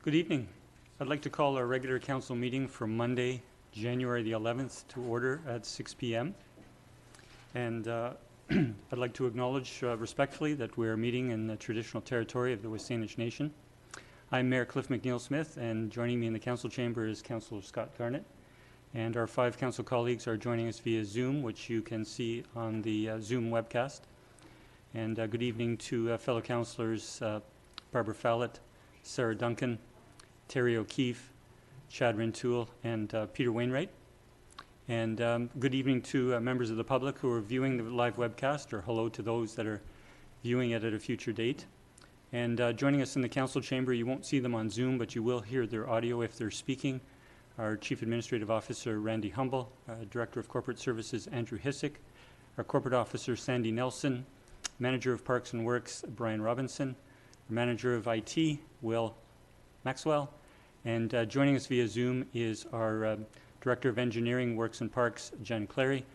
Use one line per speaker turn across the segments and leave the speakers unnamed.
Good evening. I'd like to call our regular council meeting for Monday, January the 11th to order at 6 p.m. And I'd like to acknowledge respectfully that we're meeting in the traditional territory of the Wasanish Nation. I'm Mayor Cliff McNeil-Smith, and joining me in the council chamber is Councillor Scott Garnett. And our 5 council colleagues are joining us via Zoom, which you can see on the Zoom webcast. And good evening to fellow councillors Barbara Fallett, Sarah Duncan, Terry O'Keefe, Chad Rintoul, and Peter Wainwright. And good evening to members of the public who are viewing the live webcast, or hello to those that are viewing it at a future date. And joining us in the council chamber, you won't see them on Zoom, but you will hear their audio if they're speaking. Our Chief Administrative Officer, Randy Humble, Director of Corporate Services, Andrew Hissick, our Corporate Officer, Sandy Nelson, Manager of Parks and Works, Brian Robinson, Manager of IT, Will Maxwell, and joining us via Zoom is our Director of Engineering, Works and Parks, Jen Clary,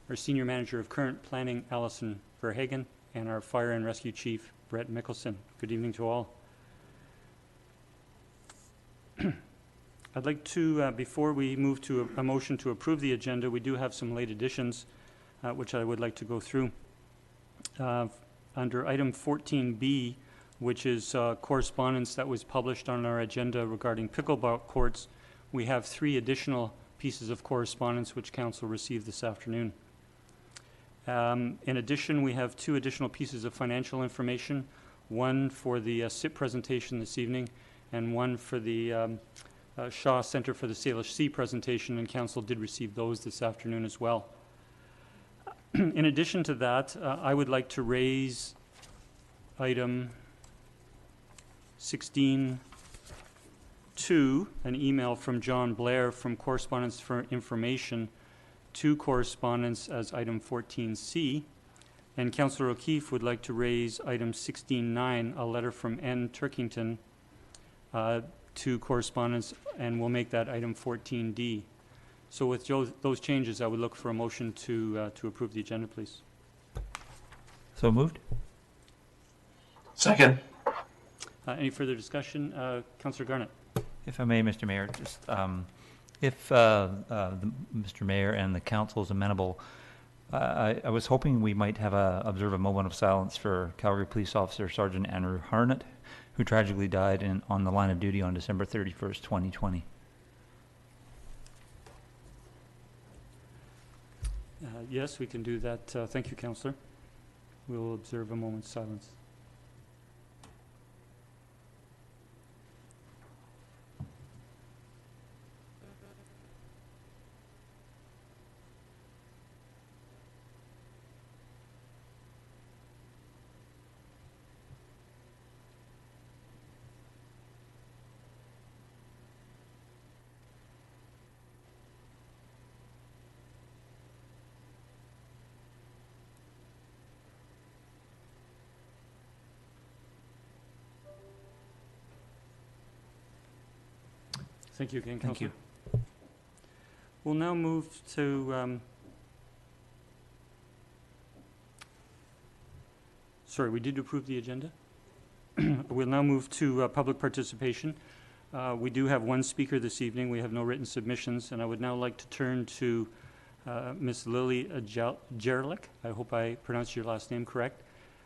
our Senior Manager of Current Planning, Alison Verhagen, and our Fire and Rescue Chief, Brett Mickelson. Good evening to all. I'd like to, before we move to a motion to approve the agenda, we do have some late additions, which I would like to go through. Under item 14B, which is correspondence that was published on our agenda regarding pickleball courts, we have 3 additional pieces of correspondence which Council received this afternoon. In addition, we have 2 additional pieces of financial information, one for the SIP presentation this evening and one for the Shaw Centre for the Salish Sea presentation, and Council did receive those this afternoon as well. In addition to that, I would like to raise item 16.2, an email from John Blair from correspondence for information to correspondence as item 14C. And Councillor O'Keefe would like to raise item 16.9, a letter from N. Turkington to correspondence, and we'll make that item 14D. So with those changes, I would look for a motion to approve the agenda, please.
So moved.
Second.
Any further discussion? Councillor Garnett.
If I may, Mr. Mayor, just if Mr. Mayor and the council is amenable, I was hoping we might have observe a moment of silence for Calgary Police Officer Sergeant Andrew Harnett, who tragically died on the line of duty on December 31st, 2020.
Yes, we can do that. Thank you, Councillor. We'll observe a moment's silence. Thank you again, Councillor.
Thank you.
We'll now move to, sorry, we did approve the agenda. We'll now move to public participation. We do have 1 speaker this evening. We have no written submissions, and I would now like to turn to Ms. Lily Jerlick. I hope I pronounced your last name correct,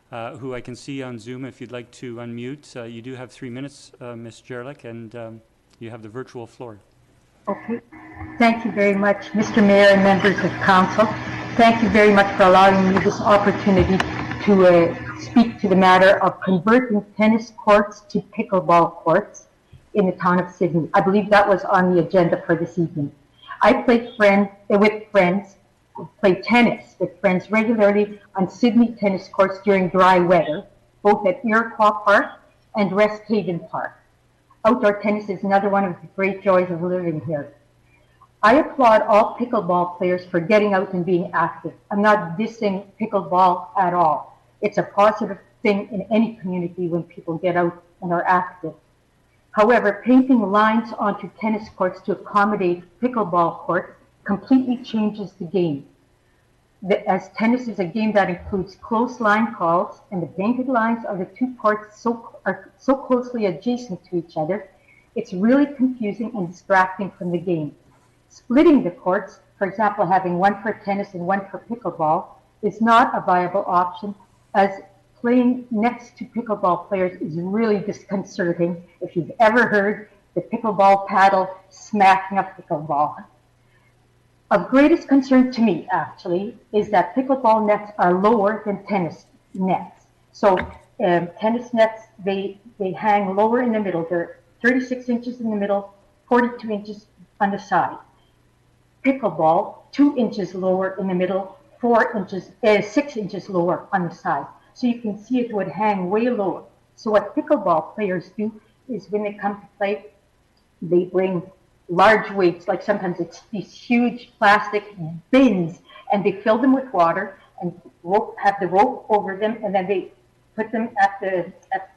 who I can see on Zoom. If you'd like to unmute, you do have 3 minutes, Ms. Jerlick, and you have the virtual floor.
Okay. Thank you very much, Mr. Mayor and members of Council. Thank you very much for allowing me this opportunity to speak to the matter of converting tennis courts to pickleball courts in the town of Sydney. I believe that was on the agenda for this evening. I play tennis with friends regularly on Sydney tennis courts during dry weather, both at Iroquois Park and Resthaven Park. Outdoor tennis is another one of the great joys of living here. I applaud all pickleball players for getting out and being active. I'm not dissing pickleball at all. It's a positive thing in any community when people get out and are active. However, painting lines onto tennis courts to accommodate pickleball courts completely changes the game. As tennis is a game that includes close line calls, and the painted lines of the 2 courts are so closely adjacent to each other, It's really confusing and distracting from the game. Splitting the courts, for example, having one for tennis and one for pickleball, is not a viable option, as playing next to pickleball players is really disconcerting if you've ever heard the pickleball paddle smacking a pickleball. Of greatest concern to me, actually, is that pickleball nets are lower than tennis nets. So tennis nets, they hang lower in the middle. They're 36 inches in the middle, 42 inches on the side. Pickleball, 2 inches lower in the middle, 6 inches lower on the side. So you can see it would hang way lower. So what pickleball players do is when they come to play, they bring large weights, like sometimes it's these huge plastic bins, and they fill them with water and have the rope over them, and then they put them at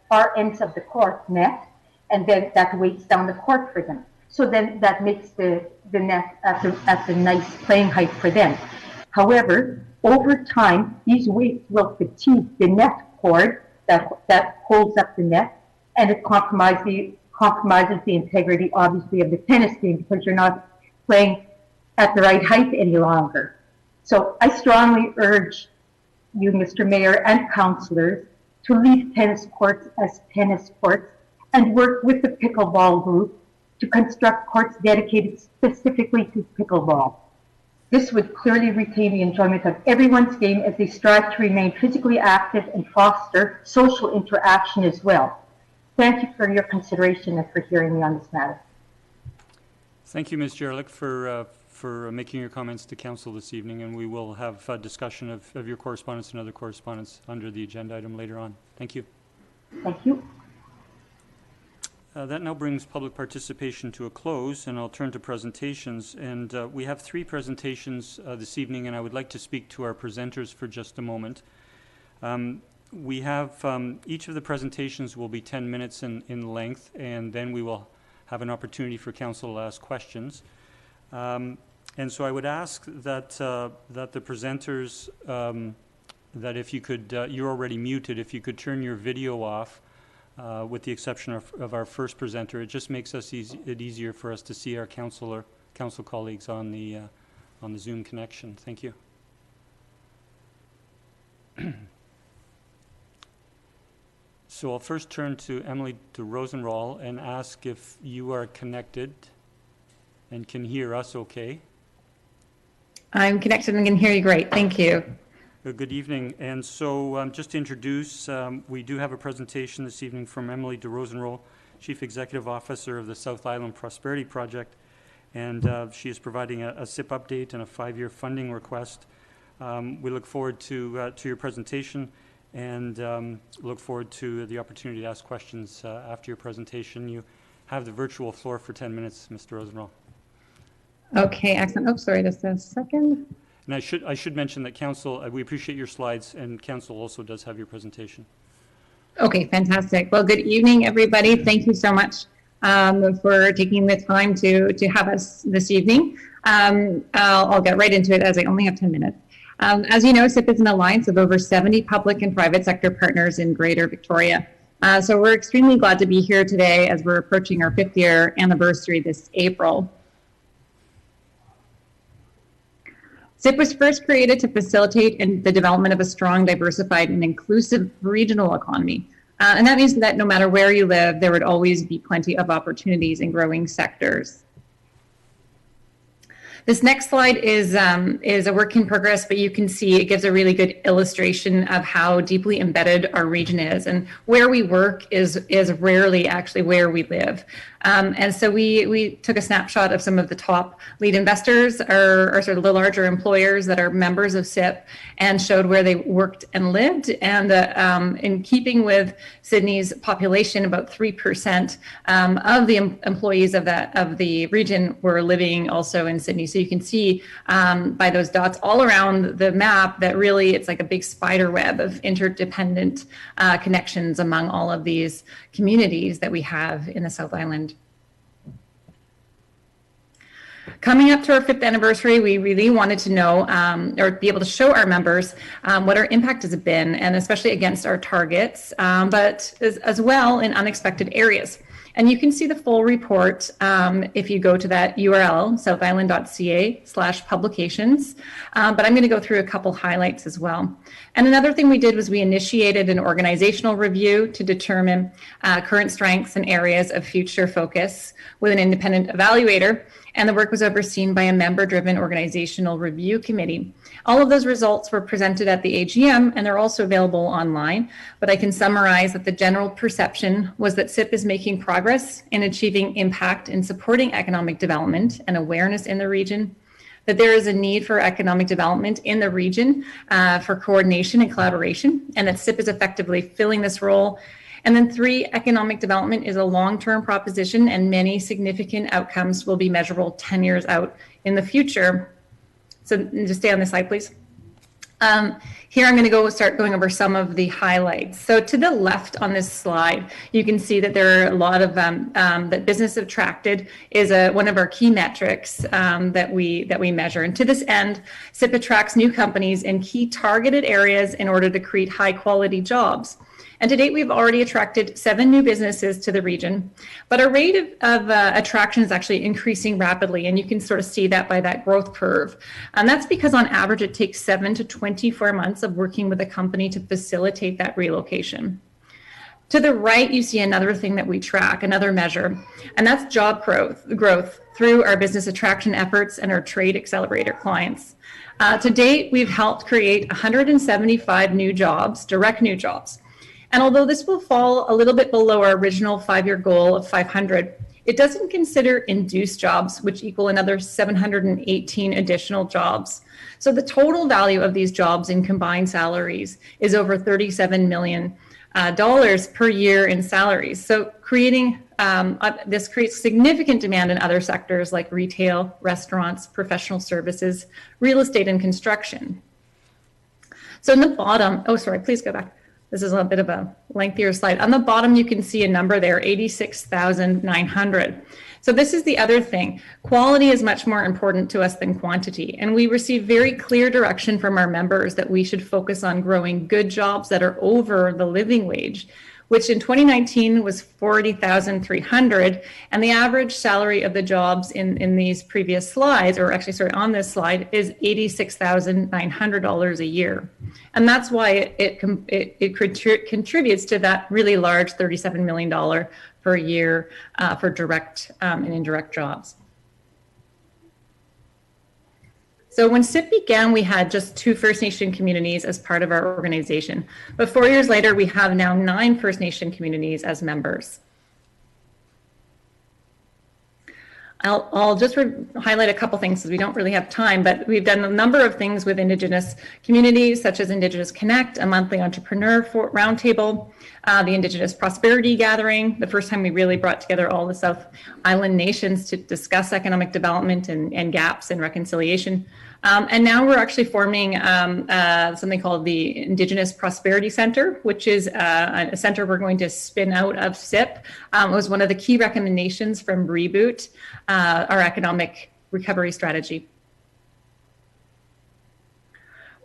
far ends of the court net, and then that weights down the court for them. So then that makes the net at the nice playing height for them. However, over time, these weights will fatigue the net cord that holds up the net, and it compromises the integrity, obviously, of the tennis game, because you're not playing at the right height any longer. So I strongly urge you, Mr. Mayor and councillors, to leave tennis courts as tennis courts and work with the pickleball group to construct courts dedicated specifically to pickleball. This would clearly retain the enjoyment of everyone's game as they strive to remain physically active and foster social interaction as well. Thank you for your consideration and for hearing me on this matter.
Thank you, Ms. Jerlick, for making your comments to council this evening, and we will have a discussion of your correspondence and other correspondence under the agenda item later on. Thank you.
Thank you.
That now brings public participation to a close, and I'll turn to presentations. And we have 3 presentations this evening, and I would like to speak to our presenters for just a moment. We have each of the presentations will be 10 minutes in length, and then we will have an opportunity for council to ask questions. And so I would ask that that the presenters, that if you could, you're already muted, if you could turn your video off, with the exception of our first presenter. It just makes it easier for us to see our council colleagues on the Zoom connection. Thank you. So I'll first turn to Emily de Rosenroll and ask if you are connected and can hear us okay.
I'm connected and can hear you great. Thank you.
Good evening. And so just to introduce, we do have a presentation this evening from Emily de Rosenroll, Chief Executive Officer of the South Island Prosperity Project. And she is providing a SIP update and a 5-year funding request. We look forward to your presentation, and look forward to the opportunity to ask questions after your presentation. You have the virtual floor for 10 minutes, Mr. Rosenroll.
Okay, excellent. Oh, sorry, just a second.
And I should mention that council, we appreciate your slides, and council also does have your presentation.
Okay, fantastic. Well, good evening, everybody. Thank you so much for taking the time to have us this evening. I'll get right into it as I only have 10 minutes. As you know, SIP is an alliance of over 70 public and private sector partners in Greater Victoria. So we're extremely glad to be here today as we're approaching our 5th year anniversary this April. SIP was first created to facilitate the development of a strong, diversified, and inclusive regional economy. And that means that no matter where you live, there would always be plenty of opportunities in growing sectors. This next slide is a work in progress, but you can see it gives a really good illustration of how deeply embedded our region is, and where we work is rarely actually where we live. And so we took a snapshot of some of the top lead investors, or sort of the larger employers that are members of SIP, and showed where they worked and lived. And in keeping with Sydney's population, about 3% of the employees of the region were living also in Sydney. So you can see by those dots all around the map that really it's like a big spider web of interdependent connections among all of these communities that we have in the South Island. Coming up to our 5th anniversary, we really wanted to know or be able to show our members what our impact has been, and especially against our targets, but as well in unexpected areas. And you can see the full report if you go to that URL, southisland.ca/publications. But I'm going to go through a couple highlights as well. And another thing we did was we initiated an organizational review to determine current strengths and areas of future focus with an independent evaluator. And the work was overseen by a member-driven organizational review committee. All of those results were presented at the AGM, and they're also available online. But I can summarize that the general perception was that CIP is making progress in achieving impact in supporting economic development and awareness in the region, that there is a need for economic development in the region for coordination and collaboration, and that CIP is effectively filling this role. And then 3, economic development is a long-term proposition, and many significant outcomes will be measurable 10 years out in the future. So just stay on this slide, please. Here I'm going to start going over some of the highlights. So to the left on this slide, you can see that there are a lot of that business attracted is one of our key metrics that we measure. And to this end, CIP attracts new companies in key targeted areas in order to create high quality jobs. And to date, we've already attracted 7 new businesses to the region, but our rate of attraction is actually increasing rapidly, and you can sort of see that by that growth curve. And that's because on average, it takes 7 to 24 months of working with a company to facilitate that relocation. To the right, you see another thing that we track, another measure, and that's job growth through our business attraction efforts and our trade accelerator clients. To date, we've helped create 175 new jobs, direct new jobs. And although this will fall a little bit below our original 5-year goal of 500, it doesn't consider induced jobs, which equal another 718 additional jobs. So the total value of these jobs in combined salaries is over $37 million per year in salaries. So this creates significant demand in other sectors like retail, restaurants, professional services, real estate, and construction. So in the bottom, please go back. This is a bit of a lengthier slide. On the bottom, you can see a number there, 86,900. So this is the other thing. Quality is much more important to us than quantity. And we receive very clear direction from our members that we should focus on growing good jobs that are over the living wage, which in 2019 was 40,300. And the average salary of the jobs in these previous slides, or actually, sorry, on this slide, is $86,900 a year. And that's why it contributes to that really large $37 million per year for direct and indirect jobs. So when CIP began, we had just 2 First Nation communities as part of our organization. But 4 years later, we have now 9 First Nation communities as members. I'll just highlight a couple things because we don't really have time, but we've done a number of things with Indigenous communities, such as Indigenous Connect, a monthly entrepreneur roundtable, the Indigenous Prosperity Gathering, the first time we really brought together all the South Island nations to discuss economic development and gaps in reconciliation. And now we're actually forming something called the Indigenous Prosperity Center, which is a center we're going to spin out of CIP. It was one of the key recommendations from Reboot, our economic recovery strategy.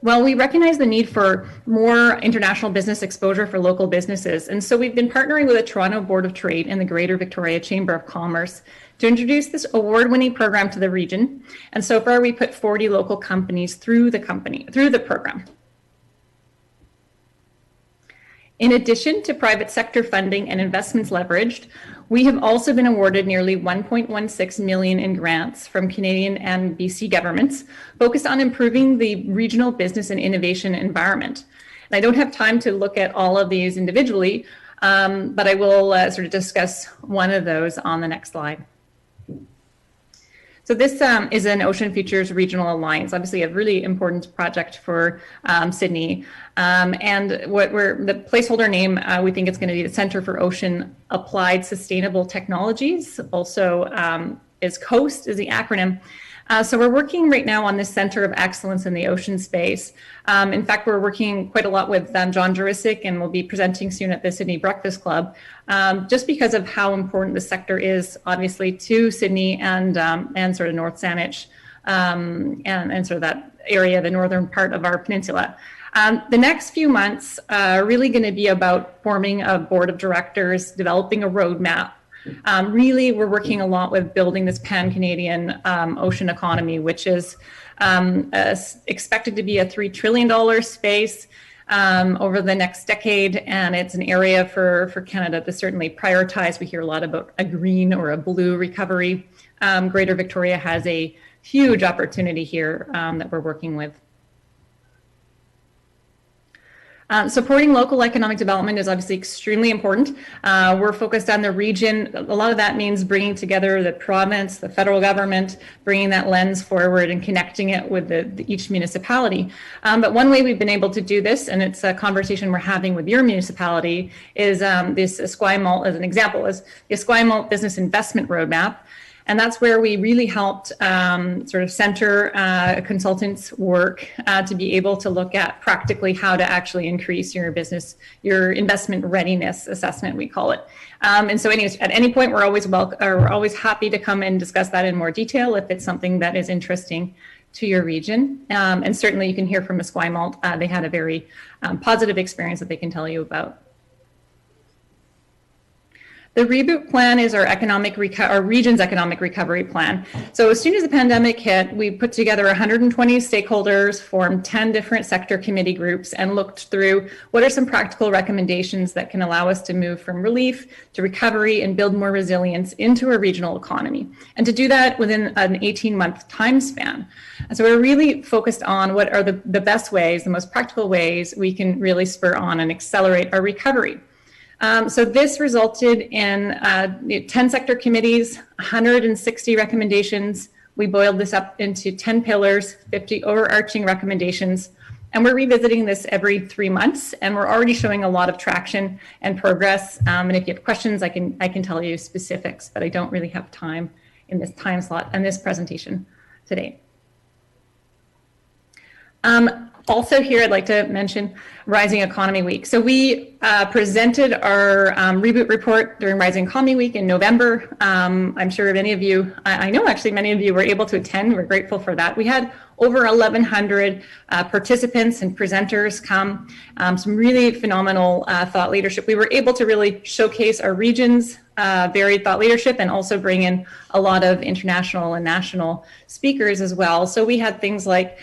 Well, we recognize the need for more international business exposure for local businesses. And so we've been partnering with the Toronto Board of Trade and the Greater Victoria Chamber of Commerce to introduce this award-winning program to the region. And so far, we put 40 local companies through the program. In addition to private sector funding and investments leveraged, we have also been awarded nearly $1.16 million in grants from Canadian and BC governments focused on improving the regional business and innovation environment. And I don't have time to look at all of these individually, but I will sort of discuss one of those on the next slide. So this is an Ocean Futures Regional Alliance, obviously a really important project for Sydney. And the placeholder name, we think it's going to be the Center for Ocean Applied Sustainable Technologies, also is COAST is the acronym. So we're working right now on this Center of Excellence in the ocean space. In fact, we're working quite a lot with John Jurisic, and we'll be presenting soon at the Sydney Breakfast Club, just because of how important the sector is, obviously, to Sydney and sort of North Saanich and sort of that area, the northern part of our peninsula. The next few months are really going to be about forming a board of directors, developing a roadmap Really, we're working a lot with building this pan-Canadian ocean economy, which is expected to be a $3 trillion space over the next decade, and it's an area for Canada to certainly prioritize. We hear a lot about a green or a blue recovery. Greater Victoria has a huge opportunity here that we're working with. Supporting local economic development is obviously extremely important. We're focused on the region. A lot of that means bringing together the province, the federal government, bringing that lens forward and connecting it with each municipality. But one way we've been able to do this, and it's a conversation we're having with your municipality, is this Esquimalt, as an example, is the Esquimalt Business Investment Roadmap. And that's where we really helped sort of center consultants' work to be able to look at practically how to actually increase your business, your investment readiness assessment, we call it. And so anyways, at any point, we're always happy to come and discuss that in more detail if it's something that is interesting to your region. And certainly you can hear from Esquimalt. They had a very positive experience that they can tell you about. The Reboot Plan is our region's economic recovery plan. So as soon as the pandemic hit, we put together 120 stakeholders, formed 10 different sector committee groups, and looked through what are some practical recommendations that can allow us to move from relief to recovery and build more resilience into a regional economy. And to do that within an 18-month time span. And so we're really focused on what are the best ways, the most practical ways we can really spur on and accelerate our recovery. So this resulted in 10 sector committees, 160 recommendations. We boiled this up into 10 pillars, 50 overarching recommendations, and we're revisiting this every 3 months, and we're already showing a lot of traction and progress. And if you have questions, I can tell you specifics, but I don't really have time in this time slot and this presentation today. Also here, I'd like to mention Rising Economy Week. So we presented our Reboot report during Rising Economy Week in November. I'm sure many of you, I know actually many of you were able to attend. We're grateful for that. We had over 1,100 participants and presenters come, some really phenomenal thought leadership. We were able to really showcase our region's varied thought leadership and also bring in a lot of international and national speakers as well. So we had things like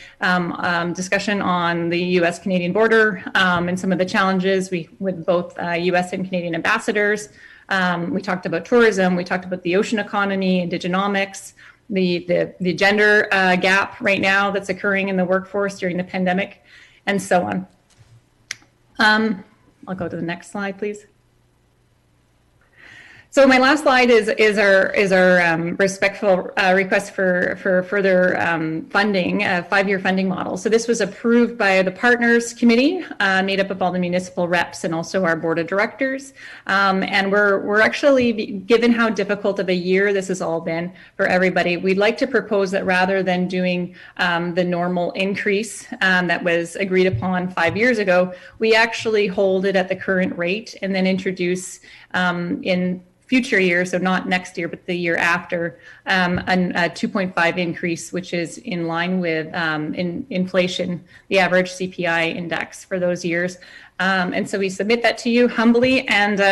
discussion on the US-Canadian border and some of the challenges with both US and Canadian ambassadors. We talked about tourism, we talked about the ocean economy, indigenomics, the gender gap right now that's occurring in the workforce during the pandemic, and so on. I'll go to the next slide, please. So my last slide is our respectful request for further funding, a 5-year funding model. So this was approved by the Partners Committee, made up of all the municipal reps and also our board of directors. And we're actually, given how difficult of a year this has all been for everybody, we'd like to propose that rather than doing the normal increase that was agreed upon 5 years ago, we actually hold it at the current rate and then introduce in future years, so not next year, but the year after, a 2.5 increase, which is in line with inflation, the average CPI index for those years. And so we submit that to you humbly. And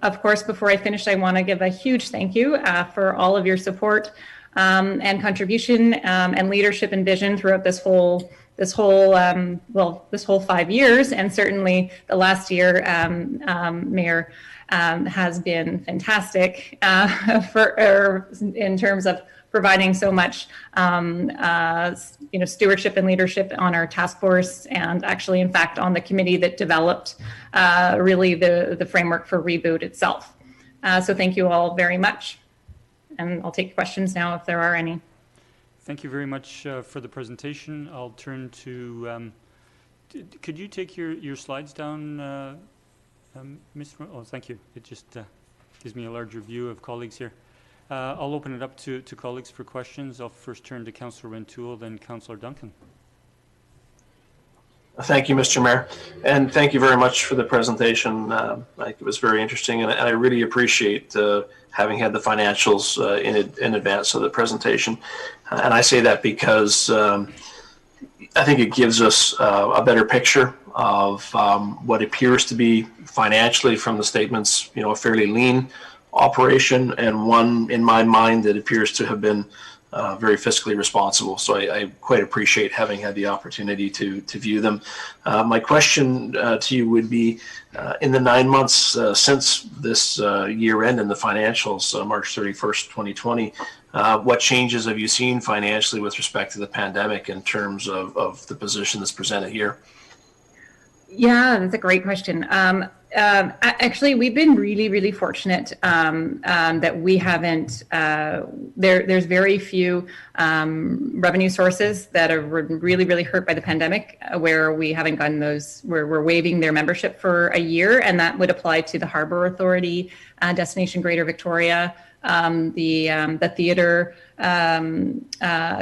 of course, before I finish, I want to give a huge thank you for all of your support and contribution and leadership and vision throughout this whole 5 years, and certainly the last year, Mayor, has been fantastic in terms of providing so much stewardship and leadership on our task force, and actually, in fact, on the committee that developed really the framework for Reboot itself. So thank you all very much. And I'll take questions now if there are any.
Thank you very much for the presentation. I'll turn to, could you take your slides down, Mr. Oh, thank you. It just gives me a larger view of colleagues here. I'll open it up to colleagues for questions. I'll first turn to Councillor Rentoul, then Councillor Duncan.
Thank you, Mr. Mayor, and thank you very much for the presentation. I think it was very interesting, and I really appreciate having had the financials in advance of the presentation. And I say that because I think it gives us a better picture of what appears to be financially from the statements, a fairly lean operation, and one in my mind that appears to have been very fiscally responsible. So I quite appreciate having had the opportunity to view them. My question to you would be, in the 9 months since this year end and the financials, March 31st, 2020, what changes have you seen financially with respect to the pandemic in terms of the position that's presented here?
Yeah, that's a great question. Actually, we've been really, really fortunate that we haven't. There's very few revenue sources that are really, really hurt by the pandemic, where we haven't gotten those. Where we're waiving their membership for a year, and that would apply to the Harbour Authority, Destination Greater Victoria, the theater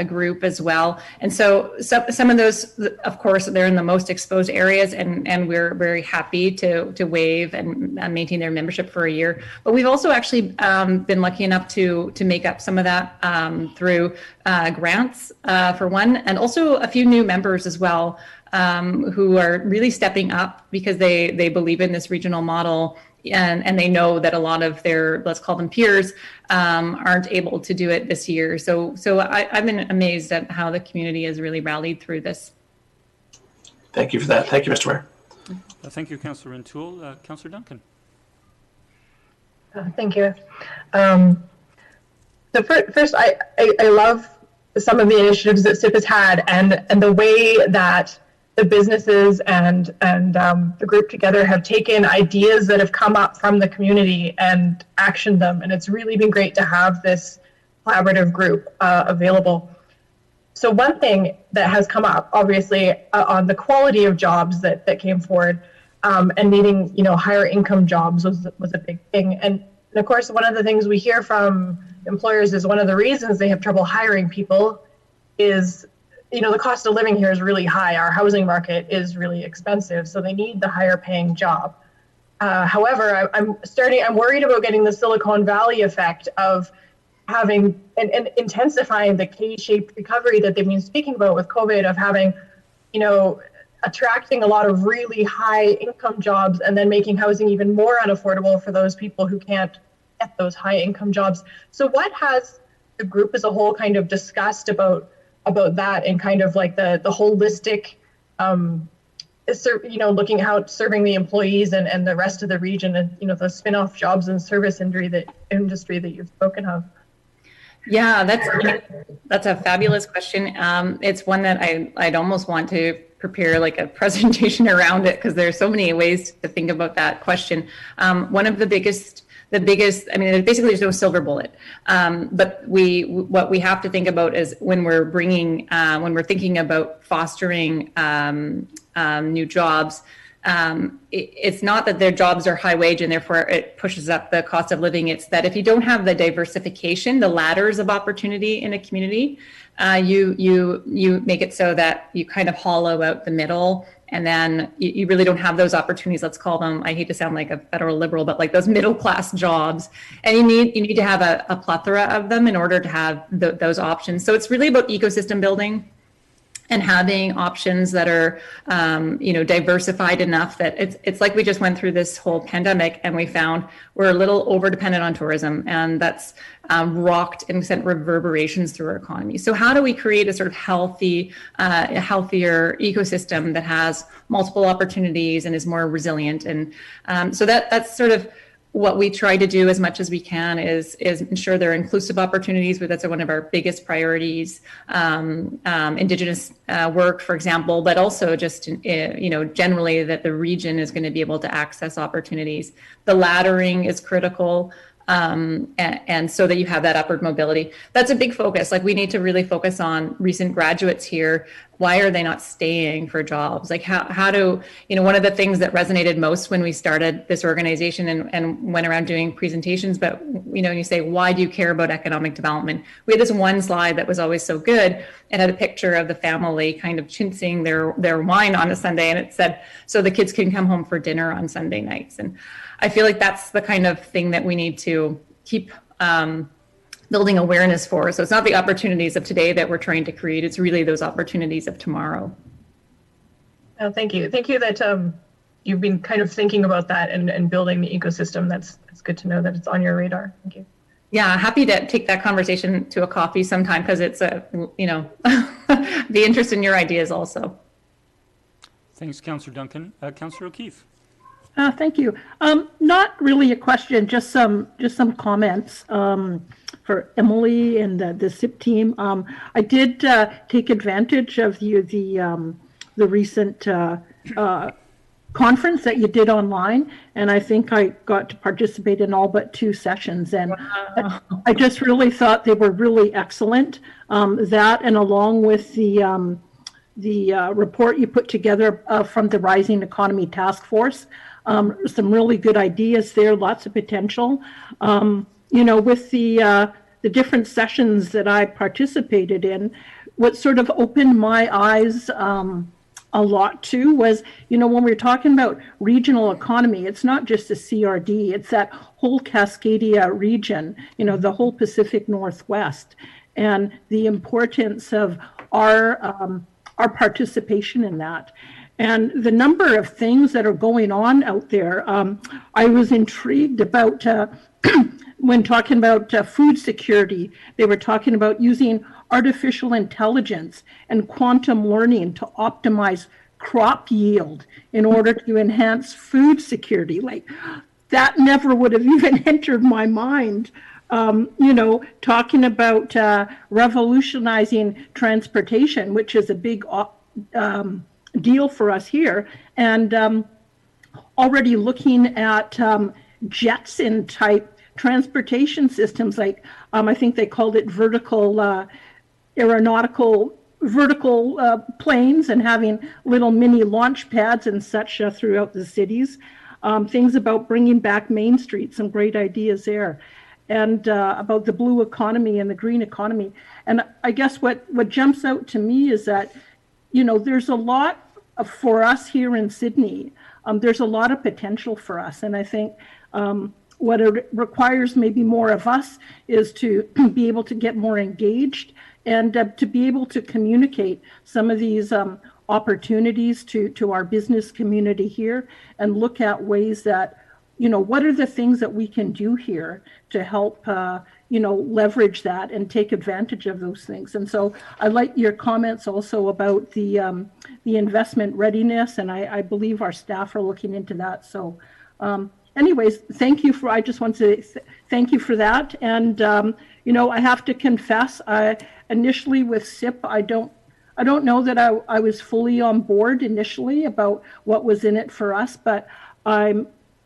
group as well. And so some of those, of course, they're in the most exposed areas, and we're very happy to waive and maintain their membership for a year. But we've also actually been lucky enough to make up some of that through grants, for one, and also a few new members as well, who are really stepping up because they believe in this regional model. And they know that a lot of their, let's call them peers, aren't able to do it this year. So I've been amazed at how the community has really rallied through this.
Thank you for that. Thank you, Mr. Mayor.
Thank you, Councillor Rintoul. Councillor Duncan.
Thank you. So first, I love some of the initiatives that SIP has had, and the way that the businesses and the group together have taken ideas that have come up from the community and actioned them. And it's really been great to have this collaborative group available. So one thing that has come up, obviously, on the quality of jobs that came forward, and needing, higher income jobs was a big thing. And of course, one of the things we hear from employers is one of the reasons they have trouble hiring people is, the cost of living here is really high. Our housing market is really expensive, so they need the higher paying job. However, I'm worried about getting the Silicon Valley effect of having and intensifying the K-shaped recovery that they've been speaking about with COVID, of having, attracting a lot of really high income jobs and then making housing even more unaffordable for those people who can't get those high income jobs. So what has the group as a whole kind of discussed about that, and kind of like the holistic, looking at how serving the employees and the rest of the region, and the spin-off jobs and service industry that you've spoken of?
Yeah, that's a fabulous question. It's one that I'd almost want to prepare like a presentation around it, because there's so many ways to think about that question. One of the biggest, basically there's no silver bullet. But what we have to think about is when we're thinking about fostering new jobs, it's not that their jobs are high wage and therefore it pushes up the cost of living. It's that if you don't have the diversification, the ladders of opportunity in a community, you make it so that you kind of hollow out the middle, and then you really don't have those opportunities. Let's call them, I hate to sound like a federal liberal, but like those middle class jobs. And you need to have a plethora of them in order to have those options. So it's really about ecosystem building and having options that are, diversified enough that it's like we just went through this whole pandemic and we found we're a little over dependent on tourism, and that's rocked and sent reverberations through our economy. So how do we create a sort of healthier ecosystem that has multiple opportunities and is more resilient? And so that's sort of what we try to do as much as we can is ensure there are inclusive opportunities, but that's one of our biggest priorities. Indigenous work, for example, but also just, generally that the region is going to be able to access opportunities. The laddering is critical. And so that you have that upward mobility. That's a big focus. Like, we need to really focus on recent graduates here. Why are they not staying for jobs? Like how do, one of the things that resonated most when we started this organization and went around doing presentations, but, you say, why do you care about economic development? We had this one slide that was always so good. It had a picture of the family kind of chincing their wine on a Sunday. And it said, so the kids can come home for dinner on Sunday nights. And I feel like that's the kind of thing that we need to keep building awareness for. So it's not the opportunities of today that we're trying to create, it's really those opportunities of tomorrow.
Oh, thank you. Thank you that you've been kind of thinking about that and building the ecosystem. That's good to know that it's on your radar. Thank you.
Yeah, happy to take that conversation to a coffee sometime because it's be interested in your ideas also.
Thanks, Councillor Duncan. Councillor O'Keefe.
Thank you. Not really a question, just some comments for Emily and the SIP team. I did take advantage of the recent conference that you did online, and I think I got to participate in all but 2 sessions, and wow. I just really thought they were really excellent. That, and along with the report you put together from the Rising Economy Task Force, some really good ideas there, lots of potential. With the different sessions that I participated in, what sort of opened my eyes a lot too was, when we're talking about regional economy, it's not just the CRD, it's that whole Cascadia region, the whole Pacific Northwest, and the importance of our participation in that. And the number of things that are going on out there, I was intrigued about when talking about food security. They were talking about using artificial intelligence and quantum learning to optimize crop yield in order to enhance food security. Like, that never would have even entered my mind. Talking about revolutionizing transportation, which is a big deal for us here, and already looking at Jetson type transportation systems, like I think they called it vertical planes, and having little mini launch pads and such throughout the cities. Things about bringing back Main Street, some great ideas there, and about the blue economy and the green economy. And I guess what jumps out to me is that, there's a lot for us here in Sydney. There's a lot of potential for us, and I think what it requires maybe more of us is to be able to get more engaged and to be able to communicate some of these opportunities to our business community here, and look at ways that, what are the things that we can do here to help, leverage that and take advantage of those things. And so I like your comments also about the investment readiness, and I believe our staff are looking into that. So anyways, I just want to thank you for that. And, I have to confess, initially with SIP, I don't know that I was fully on board initially about what was in it for us, but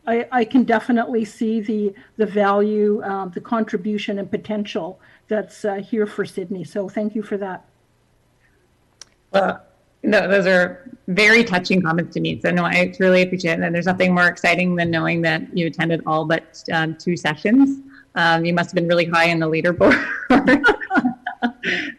I can definitely see the value, the contribution and potential that's here for Sydney. So thank you for that.
No, those are very touching comments to me. So no, I really appreciate it. And there's nothing more exciting than knowing that you attended all but 2 sessions. You must have been really high in the leaderboard.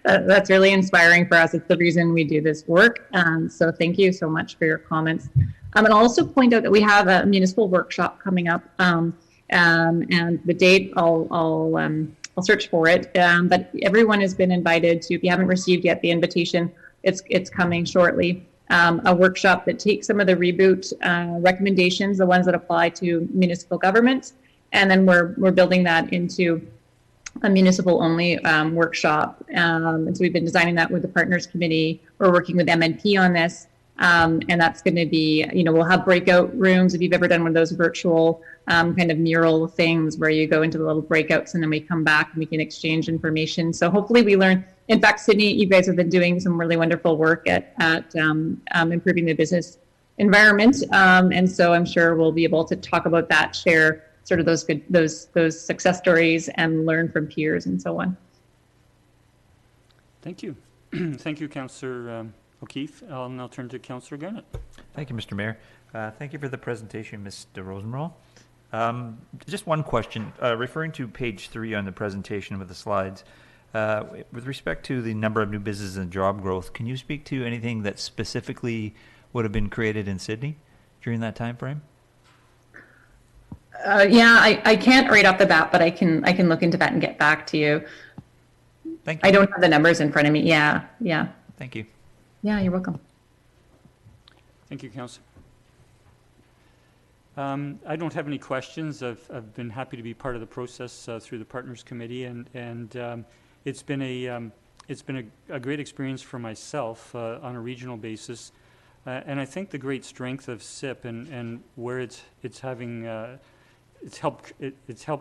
That's really inspiring for us. It's the reason we do this work. So thank you so much for your comments. And I'll also point out that we have a municipal workshop coming up, and the date I'll search for it. But everyone has been invited to. If you haven't received yet the invitation, it's coming shortly. A workshop that takes some of the reboot recommendations, the ones that apply to municipal governments, and then we're building that into a municipal only workshop. And so we've been designing that with the Partners Committee. We're working with MNP on this. And that's going to be, we'll have breakout rooms. If you've ever done one of those virtual kind of mural things where you go into the little breakouts and then we come back and we can exchange information. So hopefully we learn. In fact, Sydney, you guys have been doing some really wonderful work at improving the business environment. And so I'm sure we'll be able to talk about that, share sort of those success stories and learn from peers and so on.
Thank you. Thank you, Councillor O'Keefe. I'll now turn to Councillor Garnett.
Thank you, Mr. Mayor. Thank you for the presentation, Mr. Rosenroll. Just one question, referring to page 3 on the presentation with the slides. With respect to the number of new businesses and job growth, can you speak to anything that specifically would have been created in Sydney during that time frame?
Yeah, I can't right off the bat, but I can look into that and get back to you.
Thank you.
I don't have the numbers in front of me. Yeah.
Thank you.
Yeah, you're welcome.
Thank you, Councillor. I don't have any questions. I've been happy to be part of the process through the Partners Committee, and it's been a great experience for myself on a regional basis. And I think the great strength of SIP and where it's helped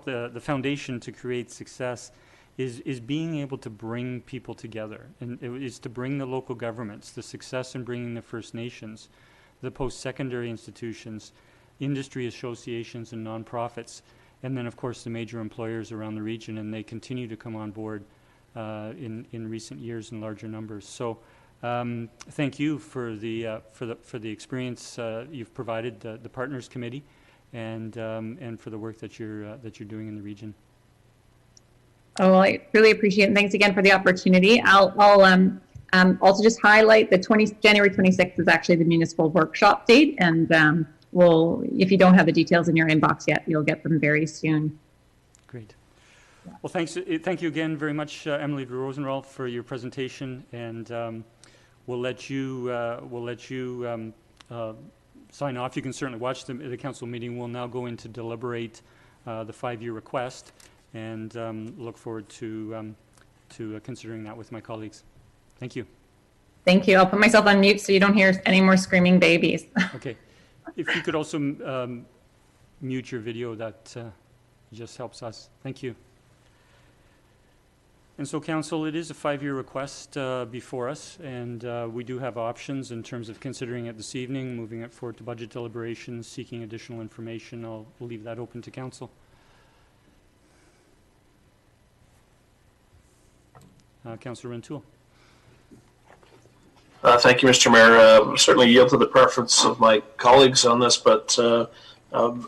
the foundation to create success is being able to bring people together, and it's to bring the local governments, the success in bringing the First Nations, the post-secondary institutions, industry associations and nonprofits, and then of course the major employers around the region, and they continue to come on board in recent years in larger numbers. So thank you for the experience you've provided the Partners Committee, and for the work that you're doing in the region.
Oh, well, I really appreciate it. And thanks again for the opportunity. I'll also just highlight the January 26th is actually the municipal workshop date, and if you don't have the details in your inbox yet, you'll get them very soon.
Great. Well, thank you again very much, Emily Rosenwald, for your presentation, and we'll let you sign off. You can certainly watch the council meeting. We'll now go in to deliberate the 5-year request, and look forward to considering that with my colleagues. Thank you.
Thank you. I'll put myself on mute so you don't hear any more screaming babies.
Okay. If you could also mute your video, that just helps us. Thank you. And so, Council, it is a 5-year request before us, and we do have options in terms of considering it this evening, moving it forward to budget deliberations, seeking additional information. I'll leave that open to Council. Councillor Rintoul.
Thank you, Mr. Mayor. Certainly yield to the preference of my colleagues on this, but I'm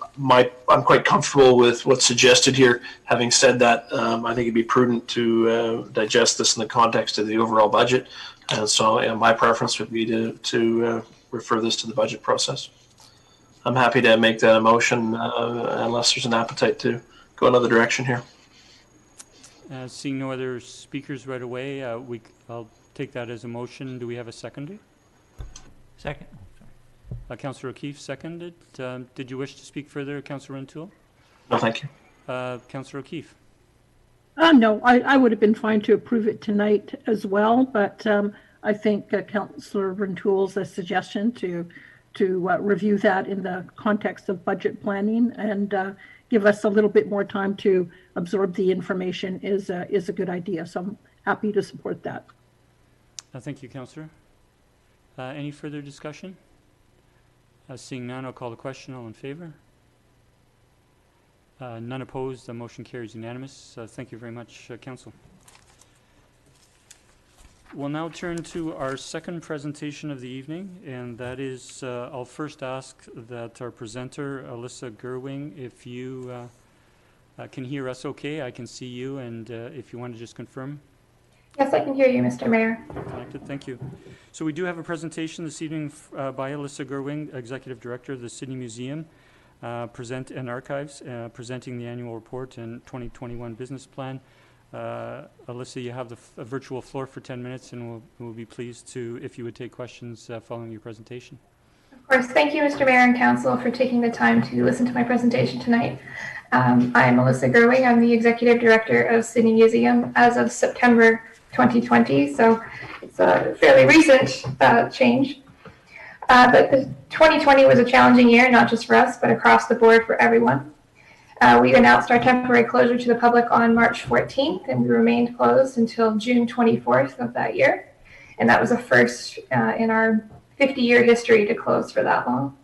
quite comfortable with what's suggested here. Having said that, I think it'd be prudent to digest this in the context of the overall budget, and so my preference would be to refer this to the budget process. I'm happy to make that a motion unless there's an appetite to go another direction here.
Seeing no other speakers right away, I'll take that as a motion. Do we have a seconder?
Second.
Councillor O'Keefe seconded. Did you wish to speak further, Councillor Rintoul?
No, thank you.
Councillor O'Keefe.
No, I would have been fine to approve it tonight as well, but I think Councillor Rintoul's suggestion to review that in the context of budget planning and give us a little bit more time to absorb the information is a good idea. So I'm happy to support that.
Thank you, Councillor. Any further discussion? Seeing none, I'll call the question. All in favor? None opposed. The motion carries unanimous. Thank you very much, Council. We'll now turn to our second presentation of the evening, and that is, I'll first ask that our presenter, Alyssa Gerwing, if you can hear us okay. I can see you, and if you want to just confirm.
Yes, I can hear you, Mr. Mayor.
Connected. Thank you. So we do have a presentation this evening by Alyssa Gerwing, Executive Director of the Sydney Museum and Archives, presenting the annual report and 2021 business plan. Alyssa, you have the virtual floor for 10 minutes, and we'll be pleased to, if you would take questions following your presentation.
Of course. Thank you, Mr. Mayor and Council, for taking the time to listen to my presentation tonight. I'm Alyssa Gerwing. I'm the Executive Director of Sydney Museum as of September 2020, so it's a fairly recent change. But the 2020 was a challenging year, not just for us, but across the board for everyone. We announced our temporary closure to the public on March 14th, and we remained closed until June 24th of that year. And that was a first in our 50-year history to close for that long.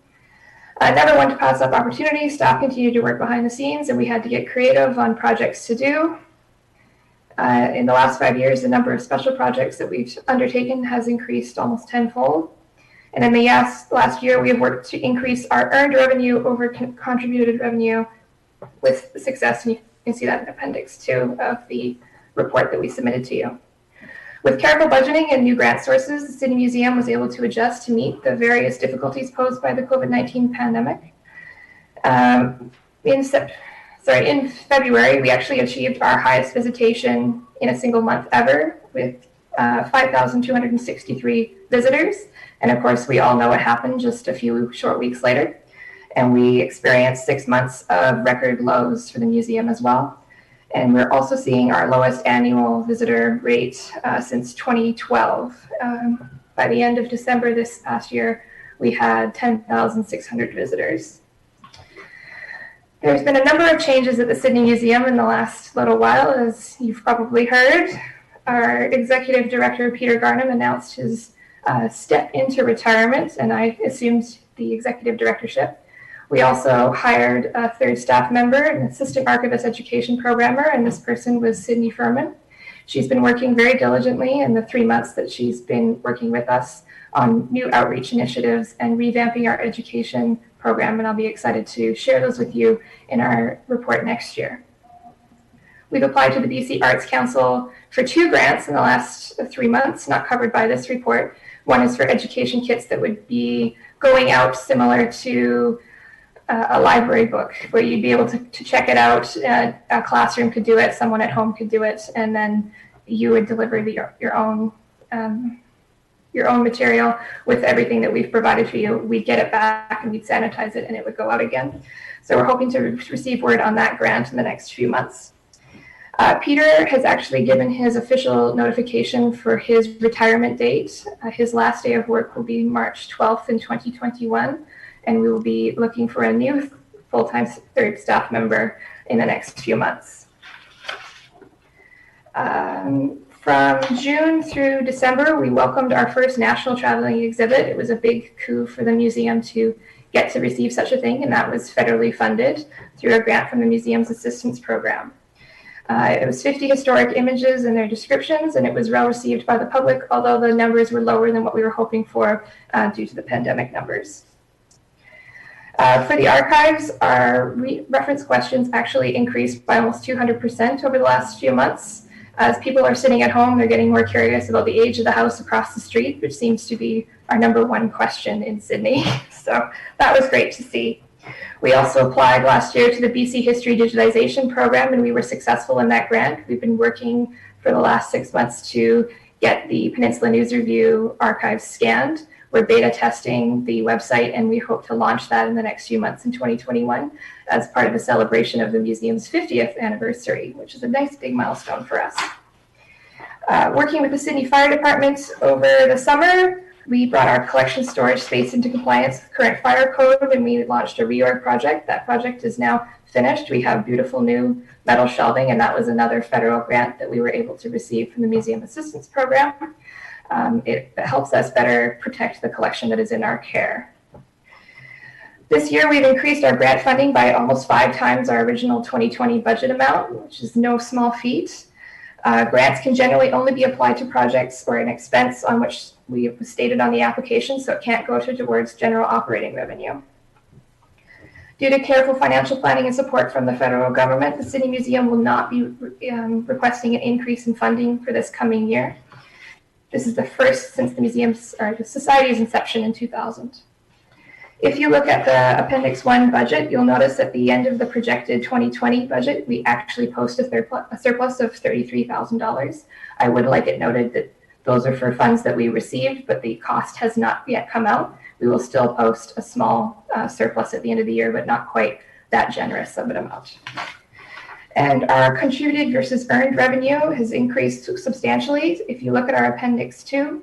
Never one to pass up opportunities. Staff continued to work behind the scenes, and we had to get creative on projects to do. In the last 5 years, the number of special projects that we've undertaken has increased almost tenfold. And in the last year, we have worked to increase our earned revenue over contributed revenue with success, and you can see that in Appendix 2 of the report that we submitted to you. With careful budgeting and new grant sources, the Sydney Museum was able to adjust to meet the various difficulties posed by the COVID-19 pandemic. In February, we actually achieved our highest visitation in a single month ever with 5,263 visitors. And of course, we all know what happened just a few short weeks later. and we experienced 6 months of record lows for the museum as well. And we're also seeing our lowest annual visitor rate since 2012. By the end of December this past year, we had 10,600 visitors. There's been a number of changes at the Sydney Museum in the last little while, as you've probably heard. Our executive director, Peter Garnham, announced his step into retirement, and I assumed the executive directorship. We also hired a third staff member, an assistant archivist education programmer, and this person was Sydney Furman. She's been working very diligently in the 3 months that she's been working with us on new outreach initiatives and revamping our education program, and I'll be excited to share those with you in our report next year. We've applied to the BC Arts Council for 2 grants in the last 3 months, not covered by this report. One is for education kits that would be going out similar to a library book, where you'd be able to check it out. A classroom could do it, someone at home could do it, and then you would deliver your own material with everything that we've provided for you. We'd get it back and we'd sanitize it and it would go out again. So we're hoping to receive word on that grant in the next few months. Peter has actually given his official notification for his retirement date. His last day of work will be March 12th in 2021, and we will be looking for a new full-time third staff member in the next few months. From June through December, we welcomed our first national traveling exhibit. It was a big coup for the museum to get to receive such a thing, and that was federally funded through a grant from the Museum's Assistance Program. It was 50 historic images and their descriptions, and it was well received by the public, although the numbers were lower than what we were hoping for due to the pandemic numbers. For the archives, our reference questions actually increased by almost 200% over the last few months. As people are sitting at home, they're getting more curious about the age of the house across the street, which seems to be our #1 question in Sydney. So that was great to see. We also applied last year to the BC History Digitization Program, and we were successful in that grant. We've been working for the last 6 months to get the Peninsula News Review archives scanned. We're beta testing the website, and we hope to launch that in the next few months in 2021 as part of a celebration of the museum's 50th anniversary, which is a nice big milestone for us. Working with the Sydney Fire Department over the summer, we brought our collection storage space into compliance with current fire code, and we launched a reorg project. That project is now finished. We have beautiful new metal shelving, and that was another federal grant that we were able to receive from the Museum Assistance Program. It helps us better protect the collection that is in our care. This year, we've increased our grant funding by almost 5 times our original 2020 budget amount, which is no small feat. Grants can generally only be applied to projects or an expense on which we have stated on the application, so it can't go towards general operating revenue. Due to careful financial planning and support from the federal government, the Sydney Museum will not be requesting an increase in funding for this coming year. This is the first since the Society's inception in 2000. If you look at the Appendix 1 budget, you'll notice at the end of the projected 2020 budget, we actually post a surplus of $33,000. I would like it noted that those are for funds that we received, but the cost has not yet come out. We will still post a small surplus at the end of the year, but not quite that generous of an amount. And our contributed versus earned revenue has increased substantially. If you look at our Appendix 2,